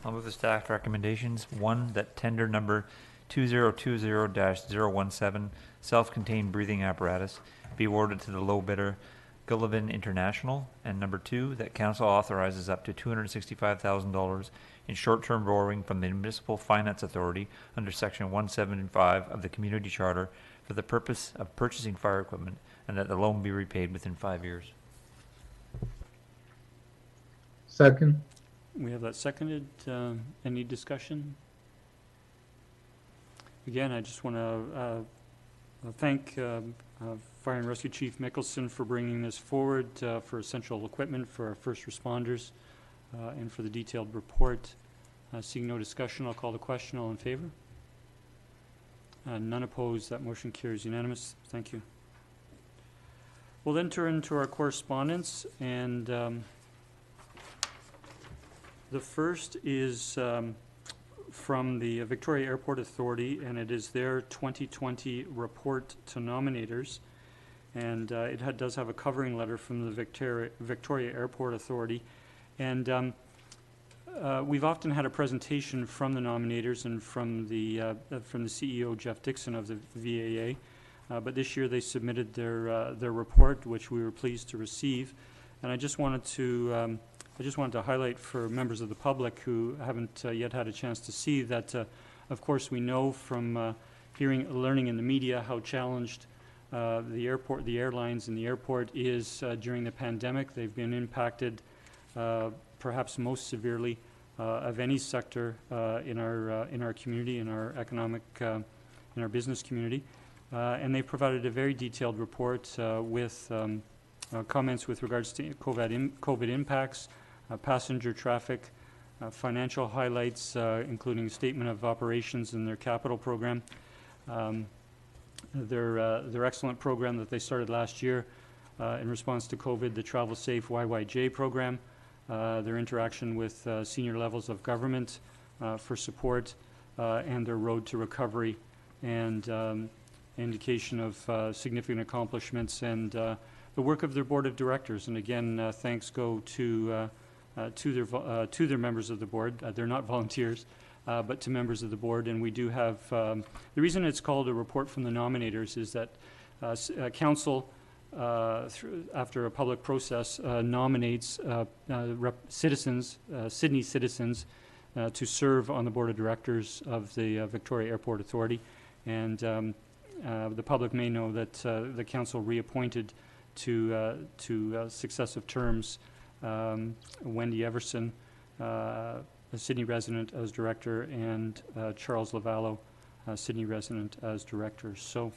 I'll move the staff recommendations. 1, that tender number 2020-017, self-contained breathing apparatus, be awarded to the low bidder, Gullivan International. And number 2, that council authorizes up to $265,000 in short-term borrowing from the Municipal Finance Authority under Section 175 of the Community Charter for the purpose of purchasing fire equipment, and that the loan be repaid within 5 years.
Second.
We have that seconded. Any discussion? Again, I just want to thank Fire and Rescue Chief Mickelson for bringing this forward for essential equipment for our first responders and for the detailed report. Seeing no discussion, I'll call the question. All in favor? None opposed. That motion carries unanimous. Thank you. We'll then turn to our correspondence, and the first is from the Victoria Airport Authority, and it is their 2020 report to nominators. And it does have a covering letter from the Victoria Airport Authority. And we've often had a presentation from the nominators and from the CEO, Jeff Dixon, of the VAA. But this year they submitted their report, which we were pleased to receive. And I just wanted to highlight for members of the public who haven't yet had a chance to see that, of course, we know from learning in the media how challenged the airlines and the airport is during the pandemic. They've been impacted perhaps most severely of any sector in our community, in our economic, in our business community. And they've provided a very detailed report with comments with regards to COVID impacts, passenger traffic, financial highlights, including statement of operations and their capital program. Their excellent program that they started last year in response to COVID, the Travel Safe YYJ program, their interaction with senior levels of government for support, and their road to recovery, and indication of significant accomplishments, and the work of their board of directors. And again, thanks go to their members of the board. They're not volunteers, but to members of the board. And we do have, the reason it's called a report from the nominators is that council, after a public process, nominates citizens, Sydney citizens, to serve on the board of directors of the Victoria Airport Authority. And the public may know that the council reappointed to successive terms Wendy Everson, a Sydney resident, as director, and Charles Lavallo, a Sydney resident, as director. So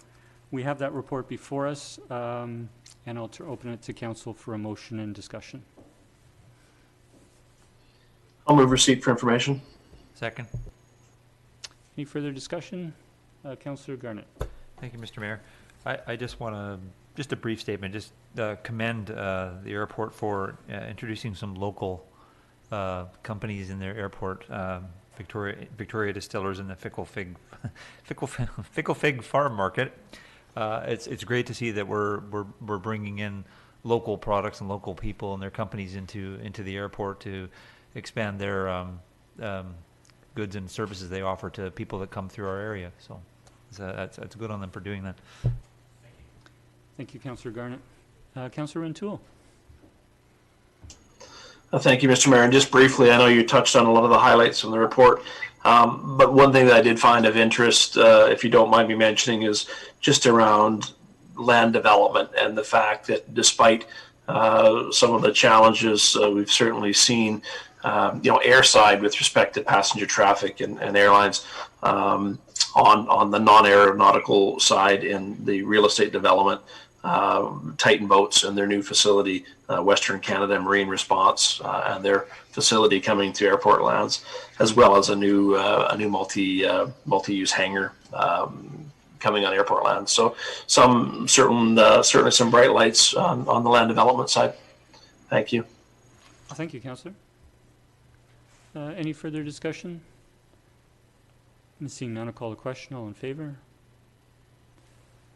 we have that report before us, and I'll open it to council for a motion and discussion.
I'll move receipt for information.
Second.
Any further discussion? Councillor Garnett.
Thank you, Mr. Mayor. I just want to, just a brief statement, just commend the airport for introducing some local companies in their airport, Victoria Distillers and the Fickle Fig Farm Market. It's great to see that we're bringing in local products and local people and their companies into the airport to expand their goods and services they offer to people that come through our area. So that's good on them for doing that.
Thank you, Councillor Garnett. Councillor Rintoul.
Thank you, Mr. Mayor. And just briefly, I know you touched on a lot of the highlights from the report, but one thing that I did find of interest, if you don't mind me mentioning, is just around land development and the fact that despite some of the challenges we've certainly seen, airside with respect to passenger traffic and airlines, on the non-aeronautical side in the real estate development, Titan Boats and their new facility, Western Canada Marine Response, and their facility coming to airport lands, as well as a new multi-use hangar coming on airport lands. So certainly some bright lights on the land development side. Thank you.
Thank you, Councillor. Any further discussion? Seeing none, I'll call the question. All in favor?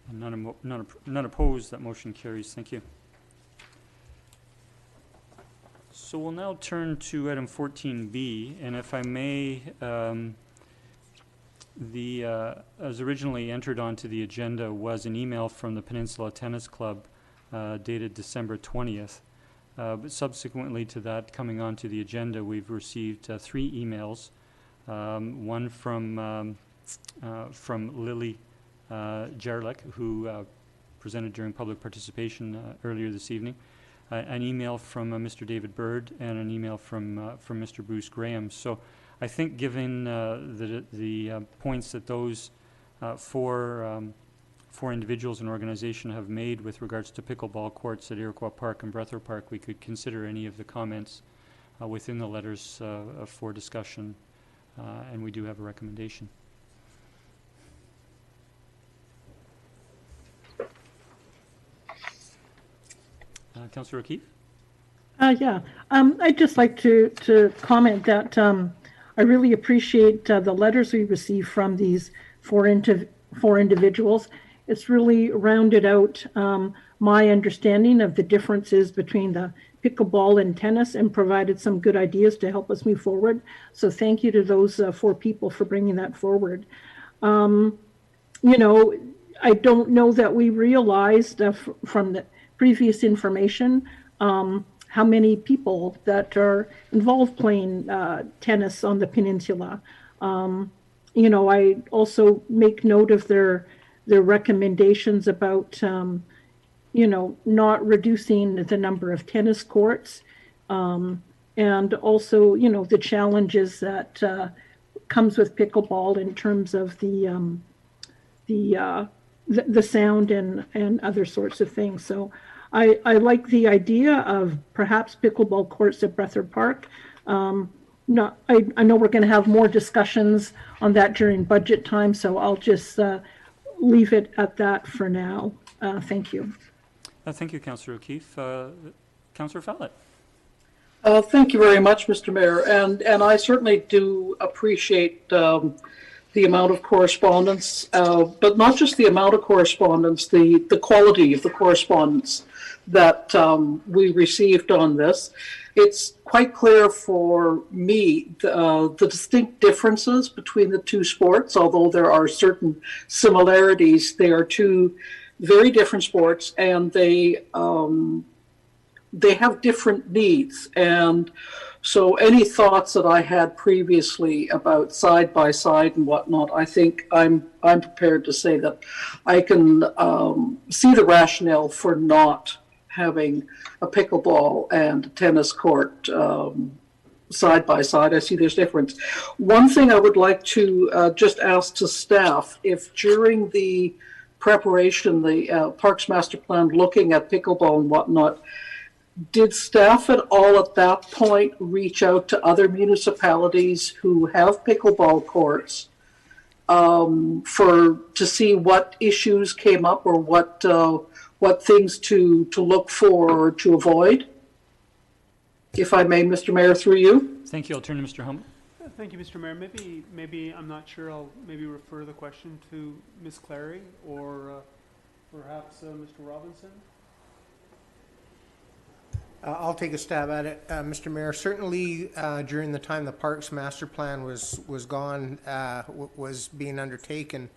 And none opposed. That motion carries. Thank you. So we'll now turn to item 14B, and if I may, as originally entered onto the agenda was an email from the Peninsula Tennis Club dated December 20th. But subsequently to that, coming onto the agenda, we've received 3 emails. One from Lily Jarlick, who presented during public participation earlier this evening, an email from Mr. David Bird, and an email from Mr. Bruce Graham. So I think given the points that those four individuals and organization have made with regards to pickleball courts at Iroquois Park and Breathitt Park, we could consider any of the comments within the letters for discussion, and we do have a recommendation. Councillor O'Keefe?
Yeah, I'd just like to comment that I really appreciate the letters we received from these four individuals. It's really rounded out my understanding of the differences between the pickleball and tennis and provided some good ideas to help us move forward. So thank you to those 4 people for bringing that forward. You know, I don't know that we realized from the previous information how many people that are involved playing tennis on the peninsula. You know, I also make note of their recommendations about, you know, not reducing the number of tennis courts, and also, you know, the challenges that comes with pickleball in terms of the sound and other sorts of things. So I like the idea of perhaps pickleball courts at Breathitt Park. I know we're going to have more discussions on that during budget time, so I'll just leave it at that for now. Thank you.
Thank you, Councillor O'Keefe. Councillor Follett.
Thank you very much, Mr. Mayor, and I certainly do appreciate the amount of correspondence, but not just the amount of correspondence, the quality of the correspondence that we received on this. It's quite clear for me the distinct differences between the 2 sports. Although there are certain similarities, they are 2 very different sports, and they have different needs. And so any thoughts that I had previously about side by side and whatnot, I think I'm prepared to say that I can see the rationale for not having a pickleball and a tennis court side by side. I see there's difference. One thing I would like to just ask to staff, if during the preparation, the Parks Master Plan, looking at pickleball and whatnot, did staff at all at that point reach out to other municipalities who have pickleball courts to see what issues came up or what things to look for or to avoid? If I may, Mr. Mayor, through you.
Thank you. I'll turn to Mr. Hummel.
Thank you, Mr. Mayor. Maybe I'm not sure. I'll maybe refer the question to Ms. Clary or perhaps Mr. Robinson.
I'll take a stab at it, Mr. Mayor. Certainly, during the time the Parks Master Plan was being undertaken,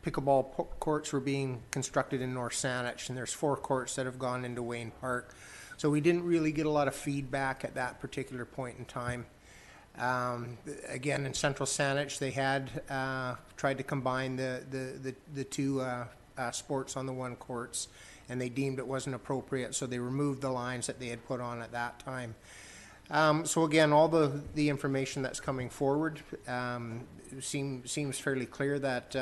pickleball courts were being constructed in North Saanich, and there's 4 courts that have gone into Wayne Park. So we didn't really get a lot of feedback at that particular point in time. Again, in Central Saanich, they had tried to combine the 2 sports on the 1 courts, and they deemed it wasn't appropriate, so they removed the lines that they had put on at that time. So again, all the information that's coming forward seems fairly clear that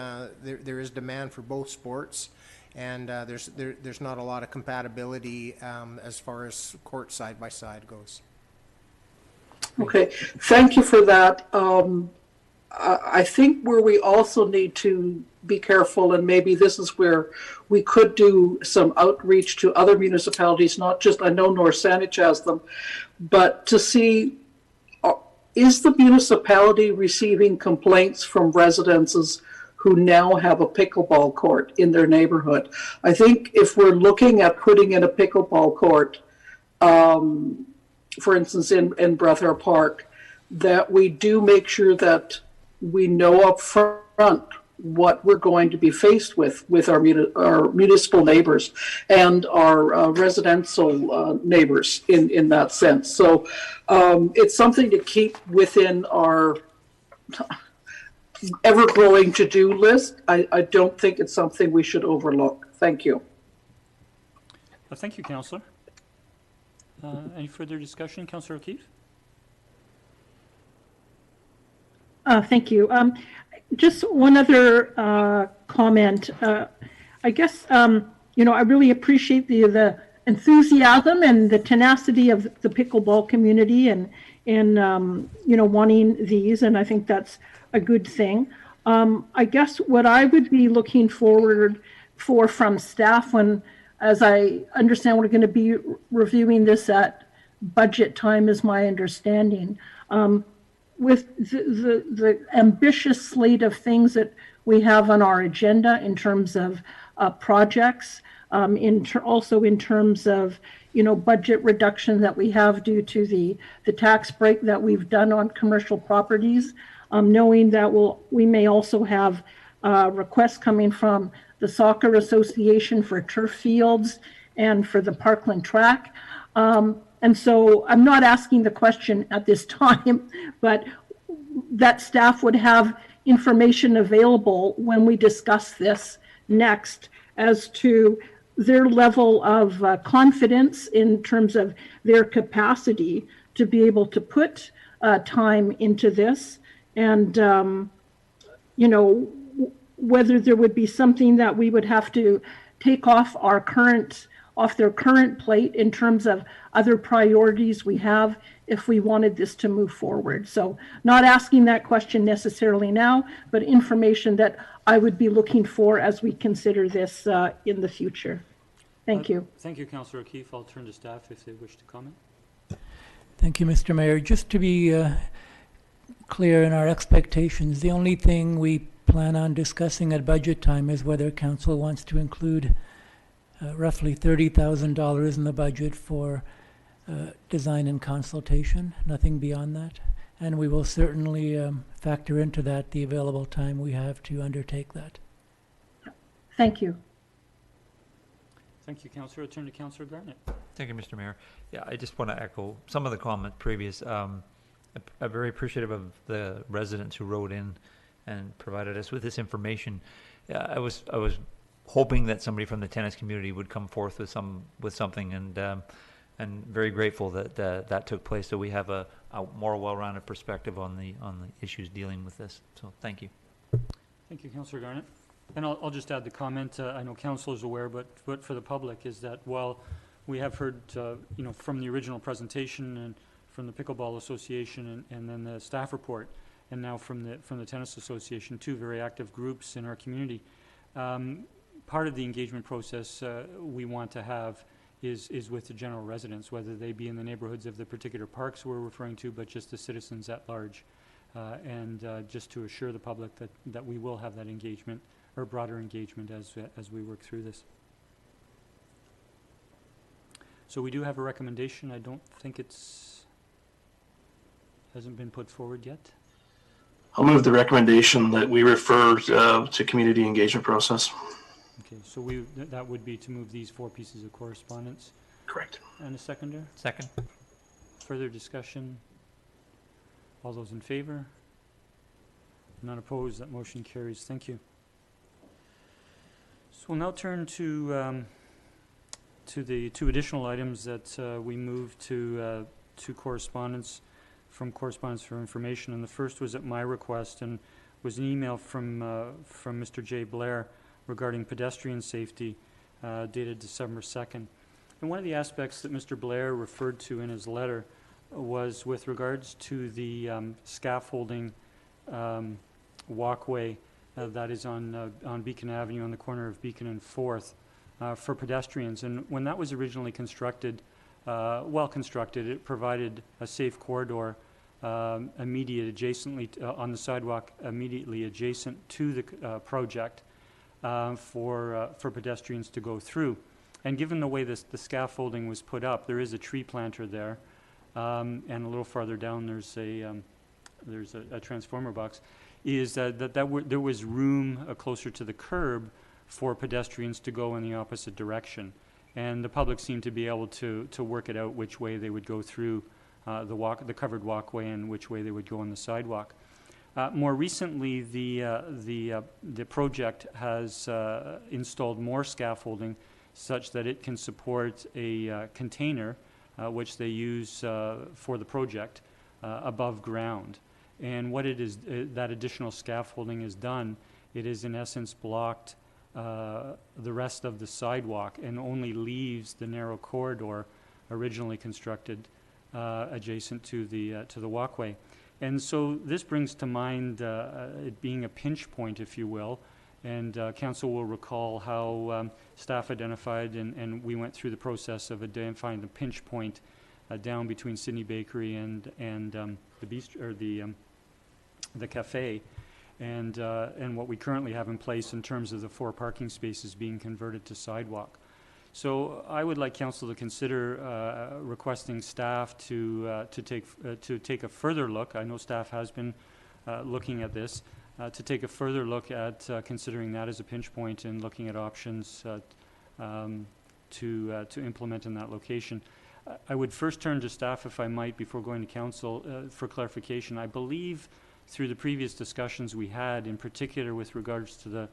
there is demand for both sports, and there's not a lot of compatibility as far as court side by side goes.
Okay, thank you for that. I think where we also need to be careful, and maybe this is where we could do some outreach to other municipalities, not just, I know North Saanich has them, but to see, is the municipality receiving complaints from residences who now have a pickleball court in their neighborhood? I think if we're looking at putting in a pickleball court, for instance, in Breathitt Park, that we do make sure that we know up front what we're going to be faced with our municipal neighbors and our residential neighbors in that sense. So it's something to keep within our ever-growing to-do list. I don't think it's something we should overlook. Thank you.
Thank you, Councillor. Any further discussion? Councillor O'Keefe?
Thank you. Just one other comment. I guess, you know, I really appreciate the enthusiasm and the tenacity of the pickleball community and you know, wanting these, and I think that's a good thing. I guess what I would be looking forward for from staff, when, as I understand, we're going to be reviewing this at budget time, is my understanding. With the ambitious slate of things that we have on our agenda in terms of projects, also in terms of, you know, budget reduction that we have due to the tax break that we've done on commercial properties, knowing that we may also have requests coming from the Soccer Association for turf fields and for the Parkland track. And so I'm not asking the question at this time, but that staff would have information available when we discuss this next as to their level of confidence in terms of their capacity to be able to put time into this, and you know, whether there would be something that we would have to take off their current plate in terms of other priorities we have if we wanted this to move forward. So not asking that question necessarily now, but information that I would be looking for as we consider this in the future. Thank you.
Thank you, Councillor O'Keefe. I'll turn to staff if they wish to comment.
Thank you, Mr. Mayor. Just to be clear in our expectations, the only thing we plan on discussing at budget time is whether council wants to include roughly $30,000 in the budget for design and consultation, nothing beyond that. And we will certainly factor into that the available time we have to undertake that.
Thank you.
Thank you, Councillor. I'll turn to Councillor Garnett.
Thank you, Mr. Mayor. Yeah, I just want to echo some of the comments previous. I'm very appreciative of the residents who wrote in and provided us with this information. I was hoping that somebody from the tennis community would come forth with something, and very grateful that that took place, so we have a more well-rounded perspective on the issues dealing with this. So thank you.
Thank you, Councillor Garnett. And I'll just add the comment, I know Council is aware, but for the public, is that while we have heard you know, from the original presentation and from the Pickleball Association and then the staff report, and now from the Tennis Association, two very active groups in our community, part of the engagement process we want to have is with the general residents, whether they be in the neighborhoods of the particular parks we're referring to, but just the citizens at large, and just to assure the public that we will have that engagement, or broader engagement, as we work through this. So we do have a recommendation. I don't think hasn't been put forward yet.
I'll move the recommendation that we refer to community engagement process.
Okay, so that would be to move these 4 pieces of correspondence.
Correct.
And a seconder?
Second.
Further discussion? All those in favor? None opposed. That motion carries. Thank you. So we'll now turn to the 2 additional items that we moved to correspondence for information. And the first was at my request and was an email from Mr. Jay Blair regarding pedestrian safety, dated December 2nd. And one of the aspects that Mr. Blair referred to in his letter was with regards to the scaffolding walkway that is on Beacon Avenue on the corner of Beacon and 4th for pedestrians. And when that was originally constructed, well constructed, it provided a safe corridor adjacently on the sidewalk immediately adjacent to the project for pedestrians to go through. And given the way the scaffolding was put up, there is a tree planter there, and a little farther down there's a transformer box. is there was room closer to the curb for pedestrians to go in the opposite direction. And the public seemed to be able to work it out which way they would go through the covered walkway and which way they would go on the sidewalk. More recently, the project has installed more scaffolding such that it can support a container, which they use for the project, above ground. And what it is, that additional scaffolding is done, it is in essence blocked the rest of the sidewalk and only leaves the narrow corridor originally constructed adjacent to the walkway. And so this brings to mind it being a pinch point, if you will, and council will recall how staff identified and we went through the process of identifying the pinch point down between Sydney Bakery and the bistro, or the cafe, and what we currently have in place in terms of the 4 parking spaces being converted to sidewalk. So I would like council to consider requesting staff to take a further look. I know staff has been looking at this, to take a further look at considering that as a pinch point and looking at options to implement in that location. I would first turn to staff, if I might, before going to council for clarification. I believe through the previous discussions we had, in particular with regards to the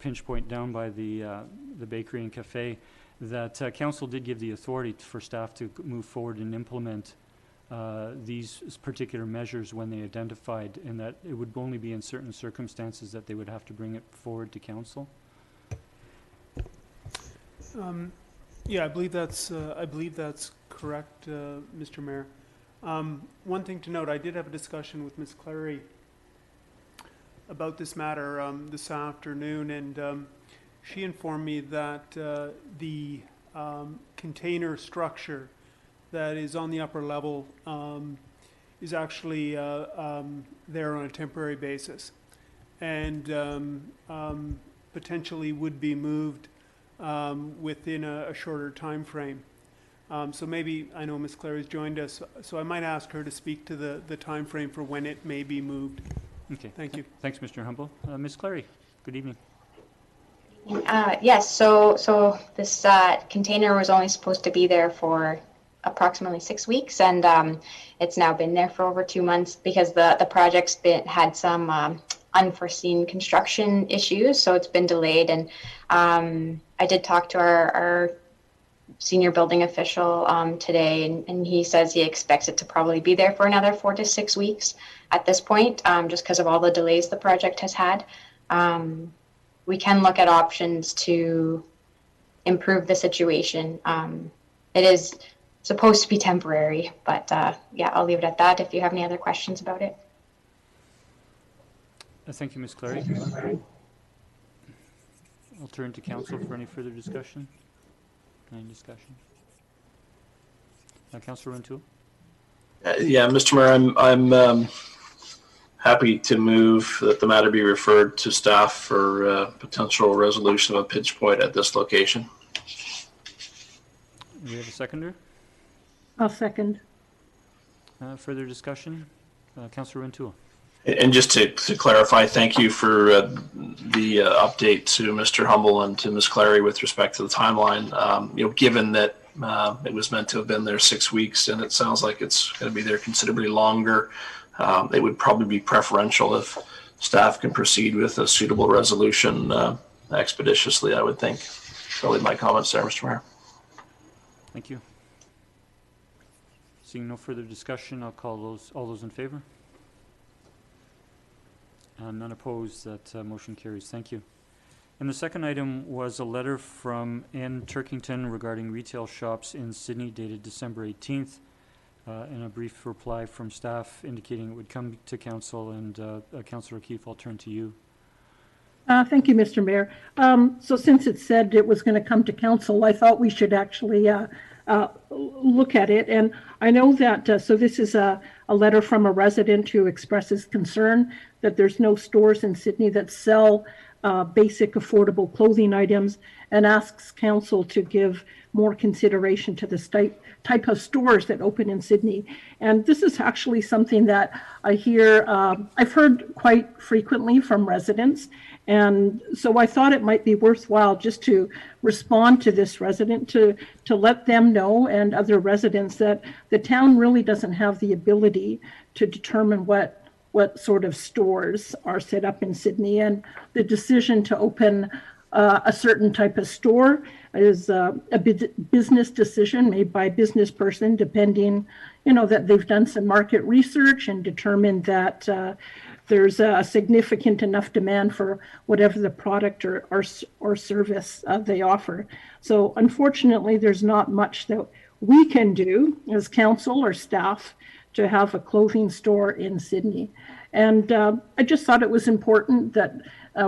pinch point down by the bakery and cafe, that council did give the authority for staff to move forward and implement these particular measures when they identified, and that it would only be in certain circumstances that they would have to bring it forward to council.
Yeah, I believe that's correct, Mr. Mayor. One thing to note, I did have a discussion with Ms. Clary about this matter this afternoon, and she informed me that the container structure that is on the upper level is actually there on a temporary basis, and potentially would be moved within a shorter time frame. So maybe, I know Ms. Clary's joined us, so I might ask her to speak to the time frame for when it may be moved.
Okay.
Thank you.
Thanks, Mr. Humble. Ms. Clary, good evening.
Yes, so this container was only supposed to be there for approximately 6 weeks, and it's now been there for over 2 months because the project's had some unforeseen construction issues, so it's been delayed. And I did talk to our senior building official today, and he says he expects it to probably be there for another 4 to 6 weeks at this point, just because of all the delays the project has had. We can look at options to improve the situation. It is supposed to be temporary, but yeah, I'll leave it at that if you have any other questions about it.
Thank you, Ms. Clary. I'll turn to council for any further discussion. Any discussion? Councillor Runtoul?
Yeah, Mr. Mayor, I'm happy to move that the matter be referred to staff for potential resolution of a pinch point at this location.
Do we have a seconder?
I'll second.
Further discussion? Councillor Runtoul?
And just to clarify, thank you for the update to Mr. Humble and to Ms. Clary with respect to the timeline. Given that it was meant to have been there 6 weeks and it sounds like it's going to be there considerably longer, it would probably be preferential if staff can proceed with a suitable resolution expeditiously, I would think. So I'll leave my comments there, Mr. Mayor.
Thank you. Seeing no further discussion, I'll call all those in favor. None opposed. That motion carries. Thank you. And the second item was a letter from Ann Turkington regarding retail shops in Sydney dated December 18th, and a brief reply from staff indicating it would come to council. And Councillor O'Keefe, I'll turn to you.
Thank you, Mr. Mayor. So since it said it was going to come to council, I thought we should actually look at it. And I know that, so this is a letter from a resident who expresses concern that there's no stores in Sydney that sell basic affordable clothing items, and asks council to give more consideration to the type of stores that open in Sydney. And this is actually something that I hear, I've heard quite frequently from residents. And so I thought it might be worthwhile just to respond to this resident to let them know, and other residents, that the town really doesn't have the ability to determine what sort of stores are set up in Sydney. And the decision to open a certain type of store is a business decision made by a business person, depending, that they've done some market research and determined that there's a significant enough demand for whatever the product or service they offer. So unfortunately, there's not much that we can do as council or staff to have a clothing store in Sydney. And I just thought it was important that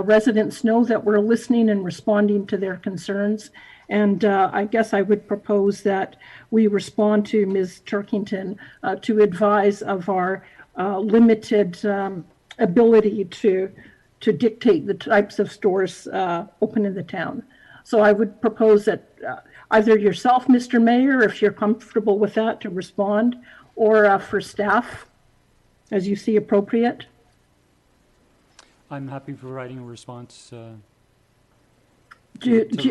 residents know that we're listening and responding to their concerns. And I guess I would propose that we respond to Ms. Turkington to advise of our limited ability to dictate the types of stores open in the town. So I would propose that either yourself, Mr. Mayor, if you're comfortable with that, to respond, or for staff, as you see appropriate.
I'm happy providing a response.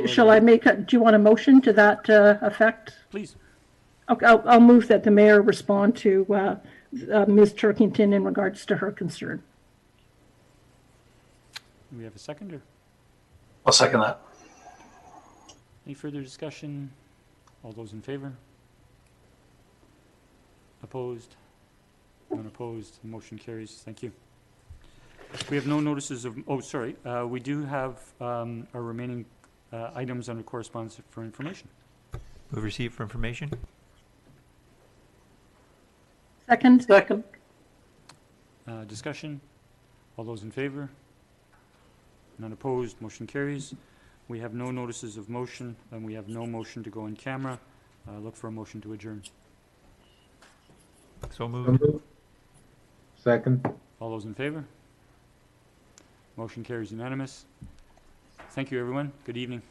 Shall I make do you want a motion to that effect?
Please.
Okay, I'll move that the mayor respond to Ms. Turkington in regards to her concern.
Do we have a seconder?
I'll second that.
Any further discussion? All those in favor? Opposed? None opposed. The motion carries. Thank you. We have no notices of, we do have our remaining items under correspondence for information.
Move receive for information.
Second.
Discussion? All those in favor? None opposed. Motion carries. We have no notices of motion, and we have no motion to go in camera. Look for a motion to adjourn.
So moved.
Second.
All those in favor? Motion carries unanimous. Thank you, everyone. Good evening.